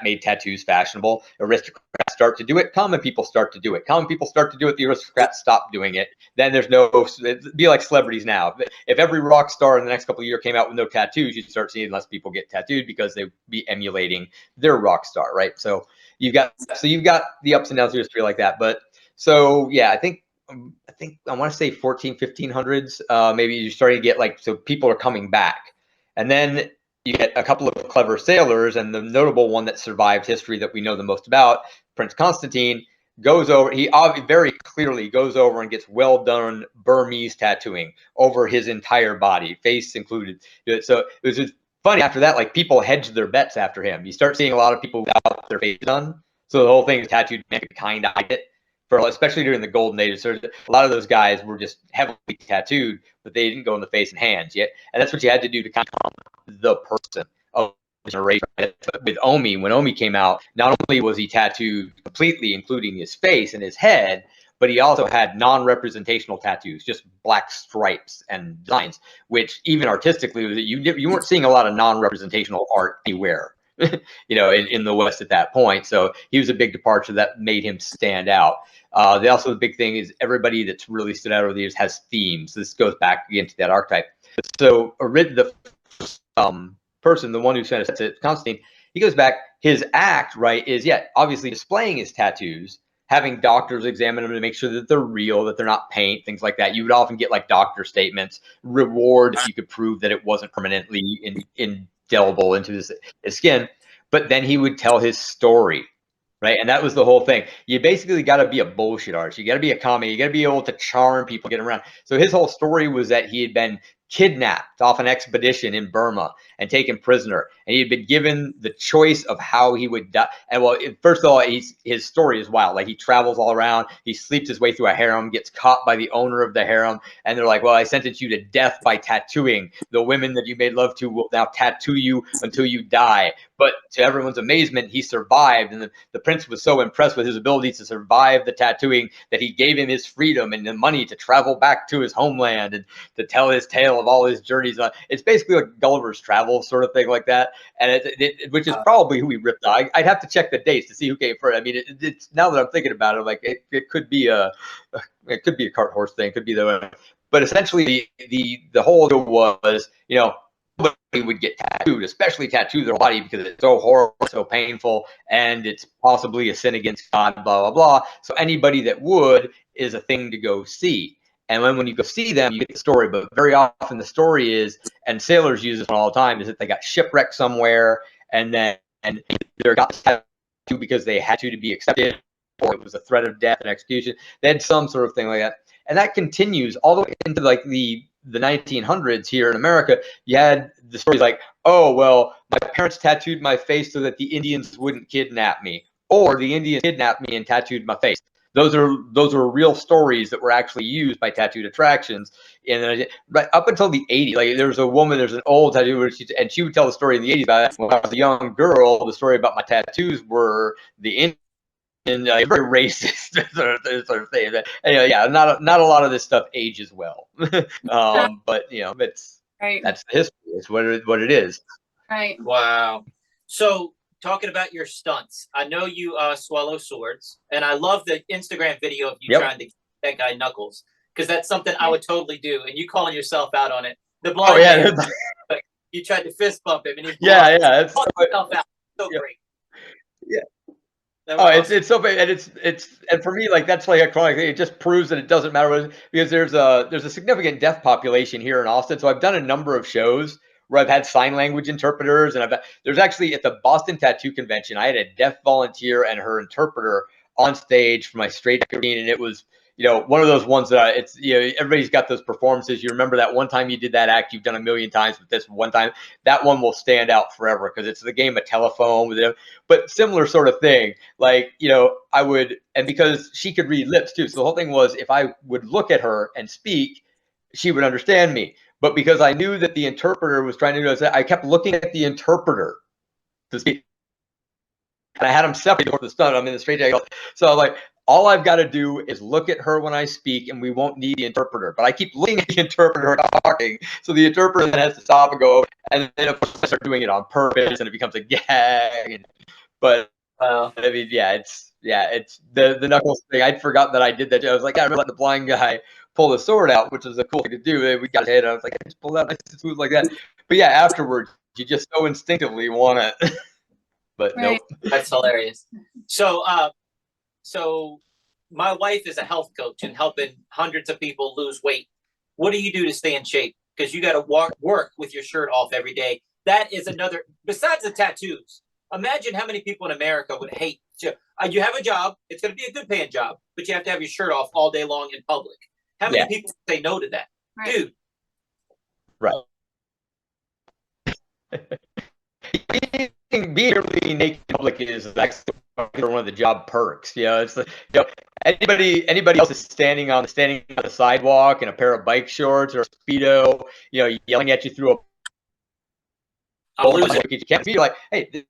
made tattoos fashionable. Aristocrats start to do it, common people start to do it. Common people start to do it, the aristocrats stop doing it. Then it'd be like celebrities now. If every rock star in the next couple of years came out with no tattoos, you'd start seeing less people get tattooed because they'd be emulating their rock star, right? So you've got the ups and downs of history like that. But so yeah, I think I want to say 1500s, maybe you're starting to get so people are coming back. And then you get a couple of clever sailors, and the notable one that survived history that we know the most about, Prince Constantine, goes over, he very clearly goes over and gets well done Burmese tattooing over his entire body, face included. So it was just funny after that, like people hedged their bets after him. You start seeing a lot of people without their face done. So the whole thing is tattooed, man could kind of hide it. Especially during the golden age, a lot of those guys were just heavily tattooed, but they didn't go in the face and hands yet. And that's what you had to do to kind of become the person of the generation. With Omi, when Omi came out, not only was he tattooed completely, including his face and his head, but he also had non-representational tattoos, just black stripes and designs, which even artistically, you weren't seeing a lot of non-representational art anywhere. In the West at that point. So he was a big departure that made him stand out. The big thing is everybody that's really stood out over the years has themes. This goes back again to that archetype. So the person, the one who sent us to Constantine, he goes back, his act, right, is obviously displaying his tattoos, having doctors examine them to make sure that they're real, that they're not paint, things like that. You would often get doctor statements, reward if you could prove that it wasn't permanently indelible into his skin. But then he would tell his story, right? And that was the whole thing. You basically got to be a bullshit artist. You got to be a comic. You got to be able to charm people, get around. So his whole story was that he had been kidnapped off an expedition in Burma and taken prisoner, and he had been given the choice of how he would die. And first of all, his story is wild. He travels all around, he sleeps his way through a harem, gets caught by the owner of the harem, and they're like, well, I sentence you to death by tattooing. The women that you made love to will now tattoo you until you die. But to everyone's amazement, he survived, and the prince was so impressed with his ability to survive the tattooing that he gave him his freedom and the money to travel back to his homeland and to tell his tale of all his journeys. It's basically like Gulliver's Travels sort of thing like that, and which is probably who he ripped on. I'd have to check the dates to see who came first. I mean, it's now that I'm thinking about it, it could be a cart horse thing, could be but essentially the whole deal was, nobody would get tattooed, especially tattoo their body, because it's so horrible, so painful, and it's possibly a sin against God, blah, blah, blah. So anybody that would is a thing to go see. And when you go see them, you get the story. But very often the story is, and sailors use this one all the time, is that they got shipwrecked somewhere, and then they got tattooed because they had to be accepted, or it was a threat of death and execution. They had some sort of thing like that. And that continues all the way into the 1900s here in America. You had the stories like, oh, well, my parents tattooed my face so that the Indians wouldn't kidnap me, or the Indians kidnapped me and tattooed my face. Those are real stories that were actually used by tattooed attractions. And right up until the 80s, there's an old tattoo, and she would tell the story in the 80s about it. When I was a young girl, the story about my tattoos were the Indians very racist sort of thing. Anyway, yeah, not a lot of this stuff ages well. But that's the history. It's what it is. Right. Wow. So talking about your stunts, I know you swallow swords, and I love the Instagram video of you trying to get that guy Knuckles, because that's something I would totally do, and you calling yourself out on it. The blind man, you tried to fist bump him, and he it's himself out. So great. Yeah. Awesome. It's so bad, and and for me, like, that's like a chronic thing. It just proves that it doesn't matter because there's a significant deaf population here in Austin. So I've done a number of shows where I've had sign language interpreters, and there's actually at the Boston Tattoo Convention, I had a deaf volunteer and her interpreter on stage for my straight routine, and it was one of those ones that it's everybody's got those performances. You remember that one time you did that act you've done a million times, but this one time, that one will stand out forever because it's the game of telephone with them. But similar sort of thing, like I would, and because she could read lips too, so the whole thing was if I would look at her and speak, she would understand me. But because I knew that the interpreter was trying to do it, I kept looking at the interpreter to speak. And I had him separate for the stunt. I'm in the straight jacket. So I was like, all I've got to do is look at her when I speak, and we won't need the interpreter. But I keep looking at the interpreter talking, so the interpreter then has to stop and go. And then of course I start doing it on purpose, and it becomes a gag. But I mean, it's the Knuckles thing. I'd forgotten that I did that. I was like, I remember letting the blind guy pull the sword out, which was a cool thing to do. We got his head. I was like, I just pulled out nice and smooth like that. But yeah, afterwards, you just so instinctively want it. But nope. That's hilarious. So my wife is a health coach and helping hundreds of people lose weight. What do you do to stay in shape? Because you got to work with your shirt off every day. That is another, besides the tattoos. Imagine how many people in America would hate you. You have a job. It's going to be a good paying job, but you have to have your shirt off all day long in public. How many people say no to that? Right. Dude. Right. Being really naked in public is actually one of the job perks. It's anybody else is standing on the sidewalk in a pair of bike shorts or a Speedo, yelling at you through a you can't be like, hey,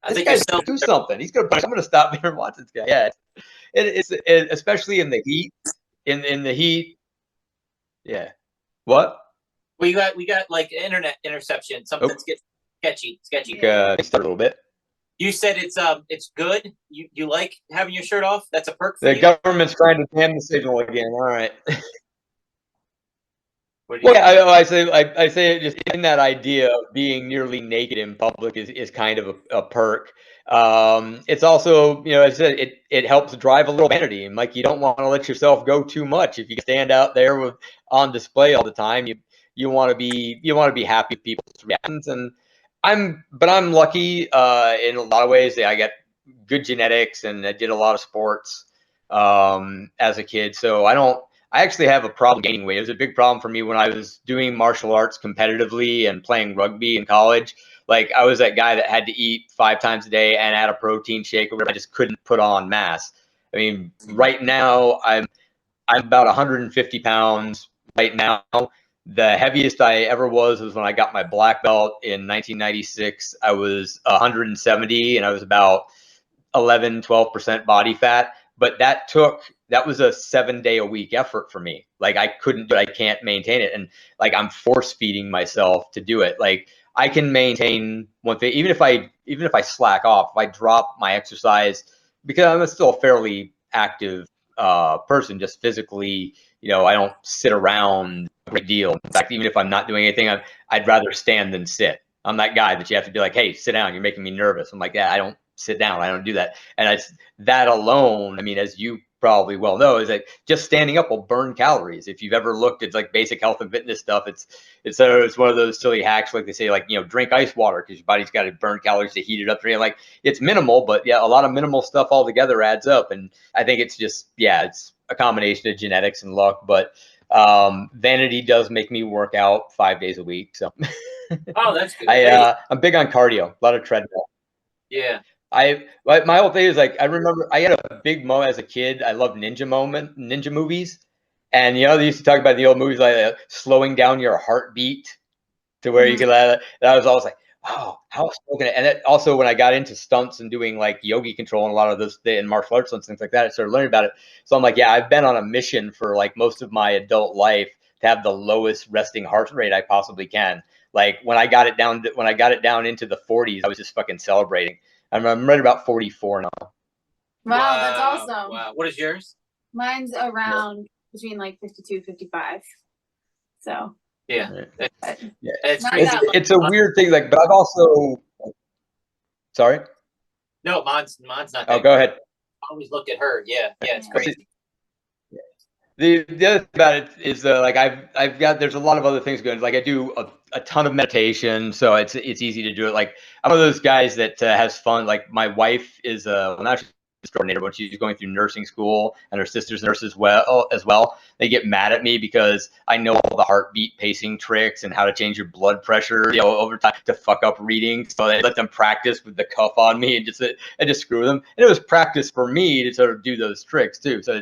I think guy's gonna do something. He's gonna. I'm gonna stop there and watch this guy. Yeah, it's especially in the heat. In the heat. Yeah. What? We got like internet interception. Something's getting sketchy. Start a little bit. You said it's good. You like having your shirt off? That's a perk for the you? Government's trying to damn the signal again. All right. Well, yeah, I say just in that idea of being nearly naked in public is kind of a perk. It's also, as I said, it helps drive a little vanity, and like you don't want to let yourself go too much. If you stand out there on display all the time, you want to be happy with people's reactions. And I'm lucky in a lot of ways. I got good genetics, and I did a lot of sports as a kid, so I actually have a problem gaining weight. It was a big problem for me when I was doing martial arts competitively and playing rugby in college. Like, I was that guy that had to eat 5 times a day and add a protein shake or whatever. I just couldn't put on mass. I mean, right now I'm about 150 pounds right now. The heaviest I ever was when I got my black belt in 1996. I was 170, and I was about 12% body fat. But that was a 7-day-a-week effort for me. Like, I can't maintain it. And like, I'm force feeding myself to do it. Like, I can maintain one thing, even if I slack off, if I drop my exercise, because I'm still a fairly active person, just physically, I don't sit around a great deal. In fact, even if I'm not doing anything, I'd rather stand than sit. I'm that guy that you have to be like, hey, sit down. You're making me nervous. I'm like, yeah, I don't sit down. I don't do that. And it's that alone. I mean, as you probably well know, is like just standing up will burn calories. If you've ever looked at like basic health and fitness stuff, it's one of those silly hacks, like they say, like, drink ice water because your body's got to burn calories to heat it up. Like, it's minimal, but yeah, a lot of minimal stuff altogether adds up. And I think it's just, it's a combination of genetics and luck, but vanity does make me work out 5 days a week. So oh, that's good. I'm big on cardio, a lot of treadmill. Yeah. My whole thing is, like, I remember I had a big moment as a kid. I loved ninja movies. And, they used to talk about the old movies, like slowing down your heartbeat to where you could, I was always like, oh, how was I gonna? And then also when I got into stunts and doing like yogi control and a lot of this and martial arts and things like that, I started learning about it. So I'm like, yeah, I've been on a mission for like most of my adult life to have the lowest resting heart rate I possibly can. Like when I got it down, into the 40s, I was just fucking celebrating. I'm right about 44 now. Wow, that's awesome. Wow. What is yours? Mine's around between like 52, 55. So Yeah. Yeah. It's a weird thing. Like, but I've also. Sorry. No, mine's not. Oh, go ahead. I always look at her. Yeah, it's crazy. The other thing about it is like I've got, there's a lot of other things going. Like I do a ton of meditation, so it's easy to do it. Like I'm one of those guys that has fun. Like my wife is well, now she's a coordinator, but she's going through nursing school, and her sister's nurse as well. They get mad at me because I know all the heartbeat pacing tricks and how to change your blood pressure, over time to fuck up readings. So they let them practice with the cuff on me and just screw them. And it was practice for me to sort of do those tricks too. So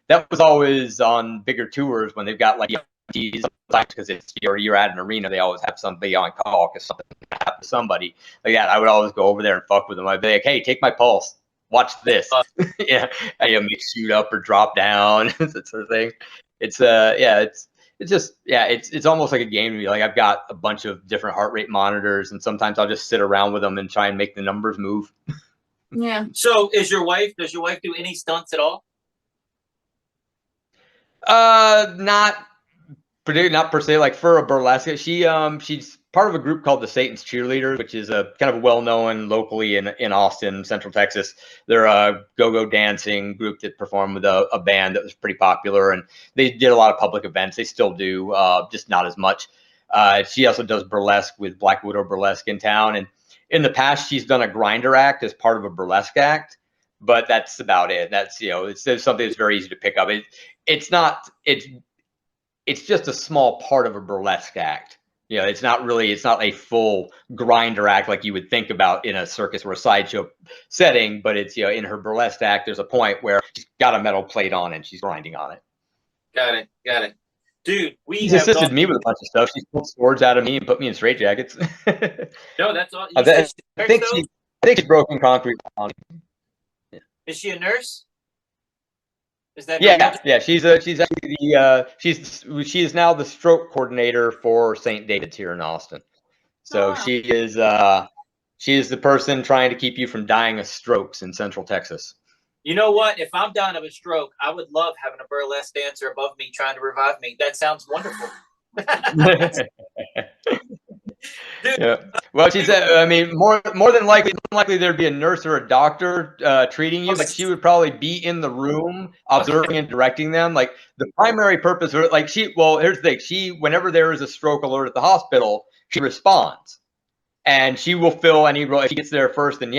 that was always on bigger tours when they've got like because you're at an arena, they always have somebody on call because something happened to somebody like that. I would always go over there and fuck with them. I'd be like, hey, take my pulse. Watch this. Yeah, I make shoot up or drop down, that sort of thing. It's it's almost like a game to me. Like I've got a bunch of different heart rate monitors, and sometimes I'll just sit around with them and try and make the numbers move. Yeah. So does your wife do any stunts at all? Not per se. Like for a burlesque, she's part of a group called the Satan's Cheerleaders, which is a kind of well known locally in Austin, Central Texas. They're a go-go dancing group that performed with a band that was pretty popular, and they did a lot of public events. They still do, just not as much. She also does burlesque with Black Widow Burlesque in town, and in the past she's done a grinder act as part of a burlesque act, but that's about it. That's it's something that's very easy to pick up. It's just a small part of a burlesque act. It's not a full grinder act like you would think about in a circus or a sideshow setting, but it's, in her burlesque act, there's a point where she's got a metal plate on and she's grinding on it. Got it. Dude, She's assisted me with a bunch of stuff. She's pulled swords out of me and put me in straitjackets. No, that's all. I think she's broken concrete on me. Is she a nurse? Is that yeah? She's actually she is now the stroke coordinator for St. David's here in Austin. So she is the person trying to keep you from dying of strokes in Central Texas. You know what? If I'm dying of a stroke, I would love having a burlesque dancer above me trying to revive me. That sounds wonderful. Yeah. Well, she said, I mean, more than likely there'd be a nurse or a doctor treating you, but she would probably be in the room observing and directing them. Like the primary purpose, here's the thing. Whenever there is a stroke alert at the hospital, she responds, and she will fill any role. If she gets there first, then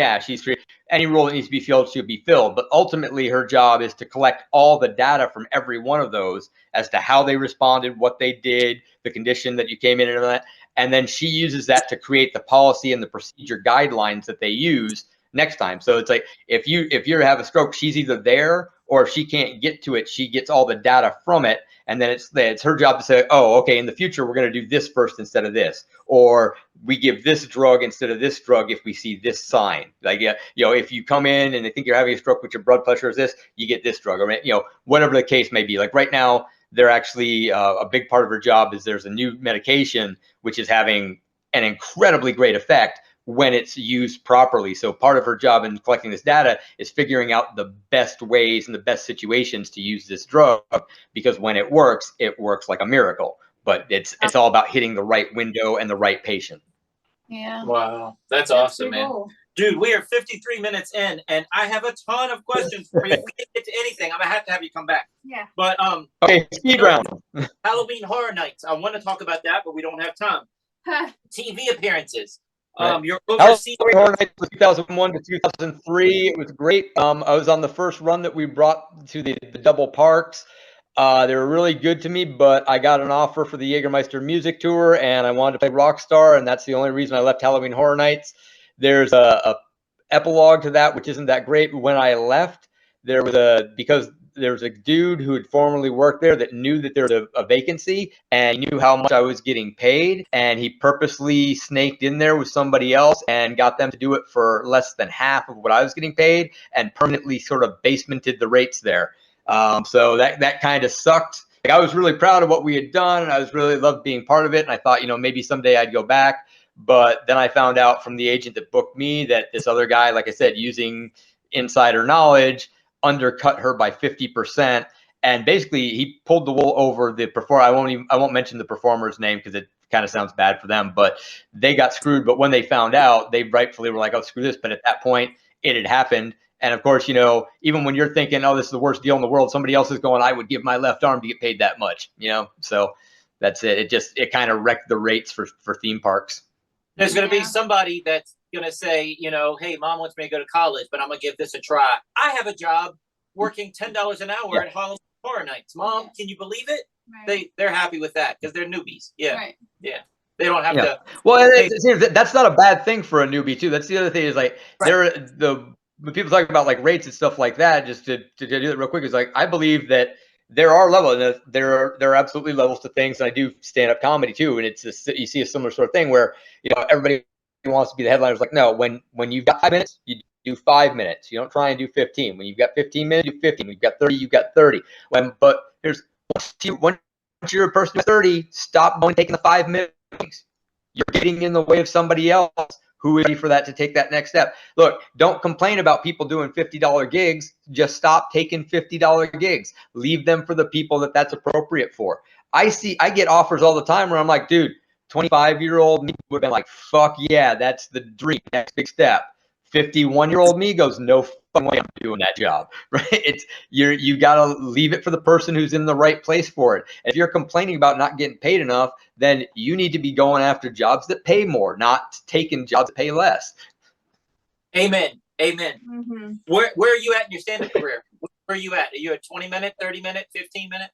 any role that needs to be filled, she'll be filled. But ultimately, her job is to collect all the data from every one of those as to how they responded, what they did, the condition that you came in, and all that. And then she uses that to create the policy and the procedure guidelines that they use next time. So it's like if you have a stroke, she's either there, or if she can't get to it, she gets all the data from it. And then it's her job to say, oh, okay, in the future, we're going to do this first instead of this. Or we give this drug instead of this drug if we see this sign. Like, if you come in and they think you're having a stroke, but your blood pressure is this, you get this drug. Or, whatever the case may be. Like right now, they're actually a big part of her job is there's a new medication which is having an incredibly great effect when it's used properly. So part of her job in collecting this data is figuring out the best ways and the best situations to use this drug, because when it works like a miracle. But it's all about hitting the right window and the right patient. Yeah. Wow. That's awesome, man. Cool. Dude, we are 53 minutes in, and I have a ton of questions for you. If we didn't get to anything, I'm gonna have you come back. Yeah. But okay, speed round. Halloween Horror Nights. I want to talk about that, but we don't have time. TV appearances. Right. You're overseas. Halloween Horror Nights was 2001 to 2003. It was great. I was on the first run that we brought to the double parks. They were really good to me, but I got an offer for the Jägermeister music tour, and I wanted to play Rockstar, and that's the only reason I left Halloween Horror Nights. There's a epilogue to that, which isn't that great. When I left, there was because there was a dude who had formerly worked there that knew that there was a vacancy, and he knew how much I was getting paid, and he purposely snaked in there with somebody else and got them to do it for less than half of what I was getting paid, and permanently sort of basemented the rates there. So that kind of sucked. Like, I was really proud of what we had done, and I was really loved being part of it, and I thought, maybe someday I'd go back. But then I found out from the agent that booked me that this other guy, like I said, using insider knowledge, undercut her by 50%. And basically he pulled the wool over the performer. I won't mention the performer's name because it kind of sounds bad for them, but they got screwed. But when they found out, they rightfully were like, oh, screw this. But at that point, it had happened. And of course, even when you're thinking, oh, this is the worst deal in the world, somebody else is going, I would give my left arm to get paid that much, So that's it. It kind of wrecked the rates for theme parks. There's going to be somebody that's going to say, hey, mom wants me to go to college, but I'm going to give this a try. I have a job working $10 an hour at Harlem Horror Nights. Mom, can you believe it? Right. They're happy with that because they're newbies. Yeah. Right. Yeah. They don't have to. Well, that's not a bad thing for a newbie too. That's the other thing is like when people talk about like rates and stuff like that, just to do it real quick, is like, I believe that there are levels. There are absolutely levels to things. And I do stand-up comedy too, and you see a similar sort of thing where everybody wants to be the headliner. It's like, no, when you've got 5 minutes, you do 5 minutes. You don't try and do 15. When you've got 15 minutes, you do 15. When you've got 30, you've got 30. But once you're a person who's 30, stop taking the 5 minutes. You're getting in the way of somebody else who is ready for that to take that next step. Look, don't complain about people doing $50 gigs. Just stop taking $50 gigs. Leave them for the people that's appropriate for. I get offers all the time where I'm like, dude, 25-year-old me would have been like, fuck yeah, that's the dream, next big step. 51-year-old me goes, no fucking way I'm doing that job, right? You gotta leave it for the person who's in the right place for it. If you're complaining about not getting paid enough, then you need to be going after jobs that pay more, not taking jobs that pay less. Amen. Mm-hmm. Where are you at in your stand-up career? Where are you at? Are you a 20-minute, 30-minute, 15-minute?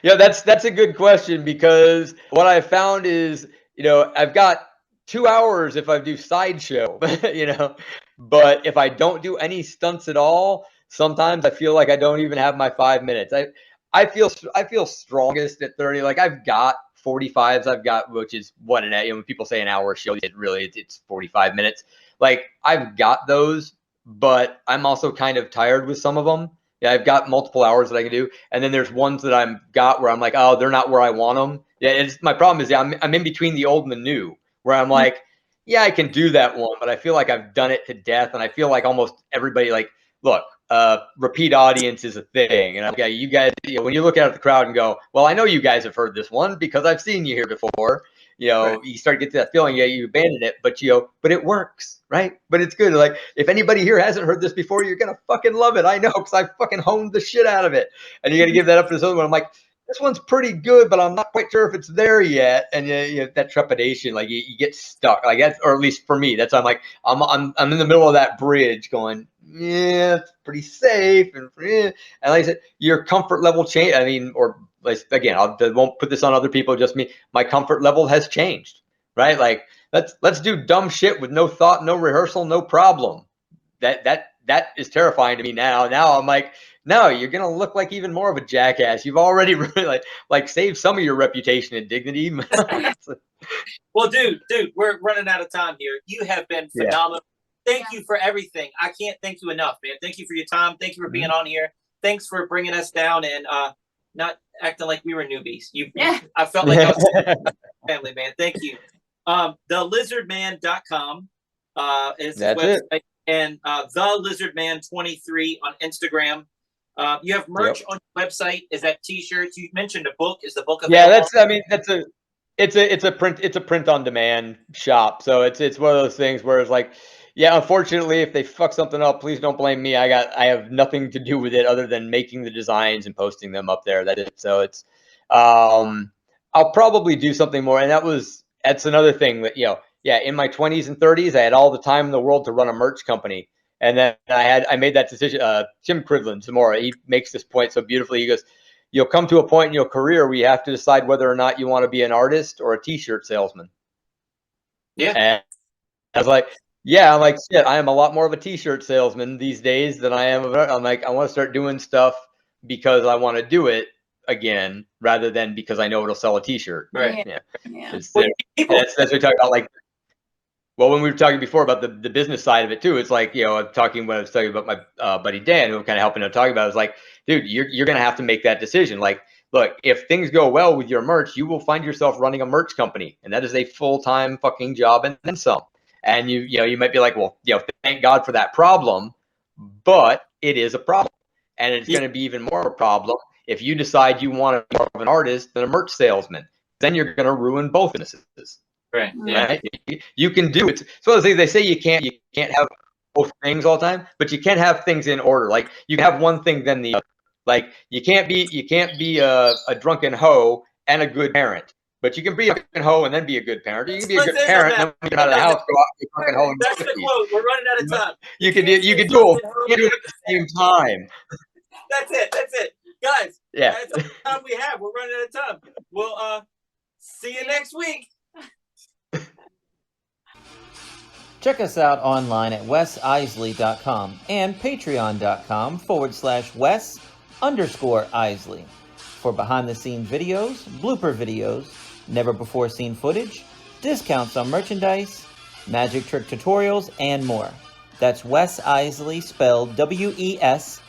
That's a good question, because what I found is, I've got 2 hours if I do sideshow, but if I don't do any stunts at all, sometimes I feel like I don't even have my 5 minutes. I feel strongest at 30. Like, I've got 45s, which is when people say an hour show, it's 45 minutes. Like, I've got those, but I'm also kind of tired with some of them. Yeah, I've got multiple hours that I can do, and then there's ones that I'm got where I'm like, oh, they're not where I want them. Yeah, my problem is I'm in between the old and the new, where I'm like, yeah, I can do that one, but I feel like I've done it to death, and I feel like almost everybody, like, look, repeat audience is a thing, and I'm like, you guys, when you look out at the crowd and go, well, I know you guys have heard this one because I've seen you here before. Right. You start to get to that feeling, you abandon it, but but it works, right? But it's good. Like, if anybody here hasn't heard this before, you're gonna fucking love it. I know, because I fucking honed the shit out of it. And you got to give that up for this other one. I'm like, this one's pretty good, but I'm not quite sure if it's there yet. And that trepidation, like you get stuck, like that's, or at least for me, that's, I'm like, I'm in the middle of that bridge going, yeah, it's pretty safe, and like I said, your comfort level change. I mean, or again, I won't put this on other people, just me. My comfort level has changed, right? Like, let's do dumb shit with no thought, no rehearsal, no problem. That is terrifying to me now. Now I'm like, no, you're gonna look like even more of a jackass. You've already really like saved some of your reputation and dignity. Well, dude, we're running out of time here. You have been phenomenal. Thank you for everything. I can't thank you enough, man. Thank you for your time. Thank you for being on here. Thanks for bringing us down and not acting like we were newbies. I felt like I was family, man. Thank you. TheLizardman.com is his website, and TheLizardman23 on Instagram. You have merch on your website. Is that T-shirts? You mentioned a book. Is the book available? Yeah, it's a print on demand shop. So it's one of those things where it's like, yeah, unfortunately, if they fuck something up, please don't blame me. I have nothing to do with it other than making the designs and posting them up there. That's it. So it's I'll probably do something more. And that's another thing that, in my 20s and 30s, I had all the time in the world to run a merch company. And then I made that decision. Tim Cridlin, tomorrow, he makes this point so beautifully. He goes, you'll come to a point in your career where you have to decide whether or not you want to be an artist or a T-shirt salesman. Yeah. And I was like, Yeah, I'm like, shit, I am a lot more of a t-shirt salesman these days than I am. I'm like, I want to start doing stuff because I want to do it again, rather than because I know it'll sell a t-shirt. Right. Yeah. Yeah. It's, Well, people, that's what we talk about. Like, well, when we were talking before about the business side of it too, it's like, when I was talking about my buddy Dan, who I'm kind of helping him talk about, it was like, dude, you're going to have to make that decision. Like, look, if things go well with your merch, you will find yourself running a merch company, and that is a full-time fucking job and then some. And you might be like, well, thank God for that problem, but it is a problem, and it's going to be even more of a problem if you decide you want to be more of an artist than a merch salesman. Then you're going to ruin both businesses. right? Yeah. Right? You can do it. It's one of the things they say you can't have both things all the time, but you can have things in order. Like you can have one thing then the other. Like you can't be a drunken hoe and a good parent. But you can be a drunken hoe and then be a good parent. You can be a good parent and then when you get out of the house, go out and be a drunken hoe. That's the quote. We're running out of time. You can do both. You can do it at the same time. That's it, guys. Yeah. That's all the time we have. We're running out of time. We'll see you next week. Check us out online at wesiseli.com and patreon.com/Wes_Iseli for behind-the-scenes videos, blooper videos, never-before-seen footage, discounts on merchandise, magic trick tutorials, and more. That's Wes Iseli, spelled WESISELI.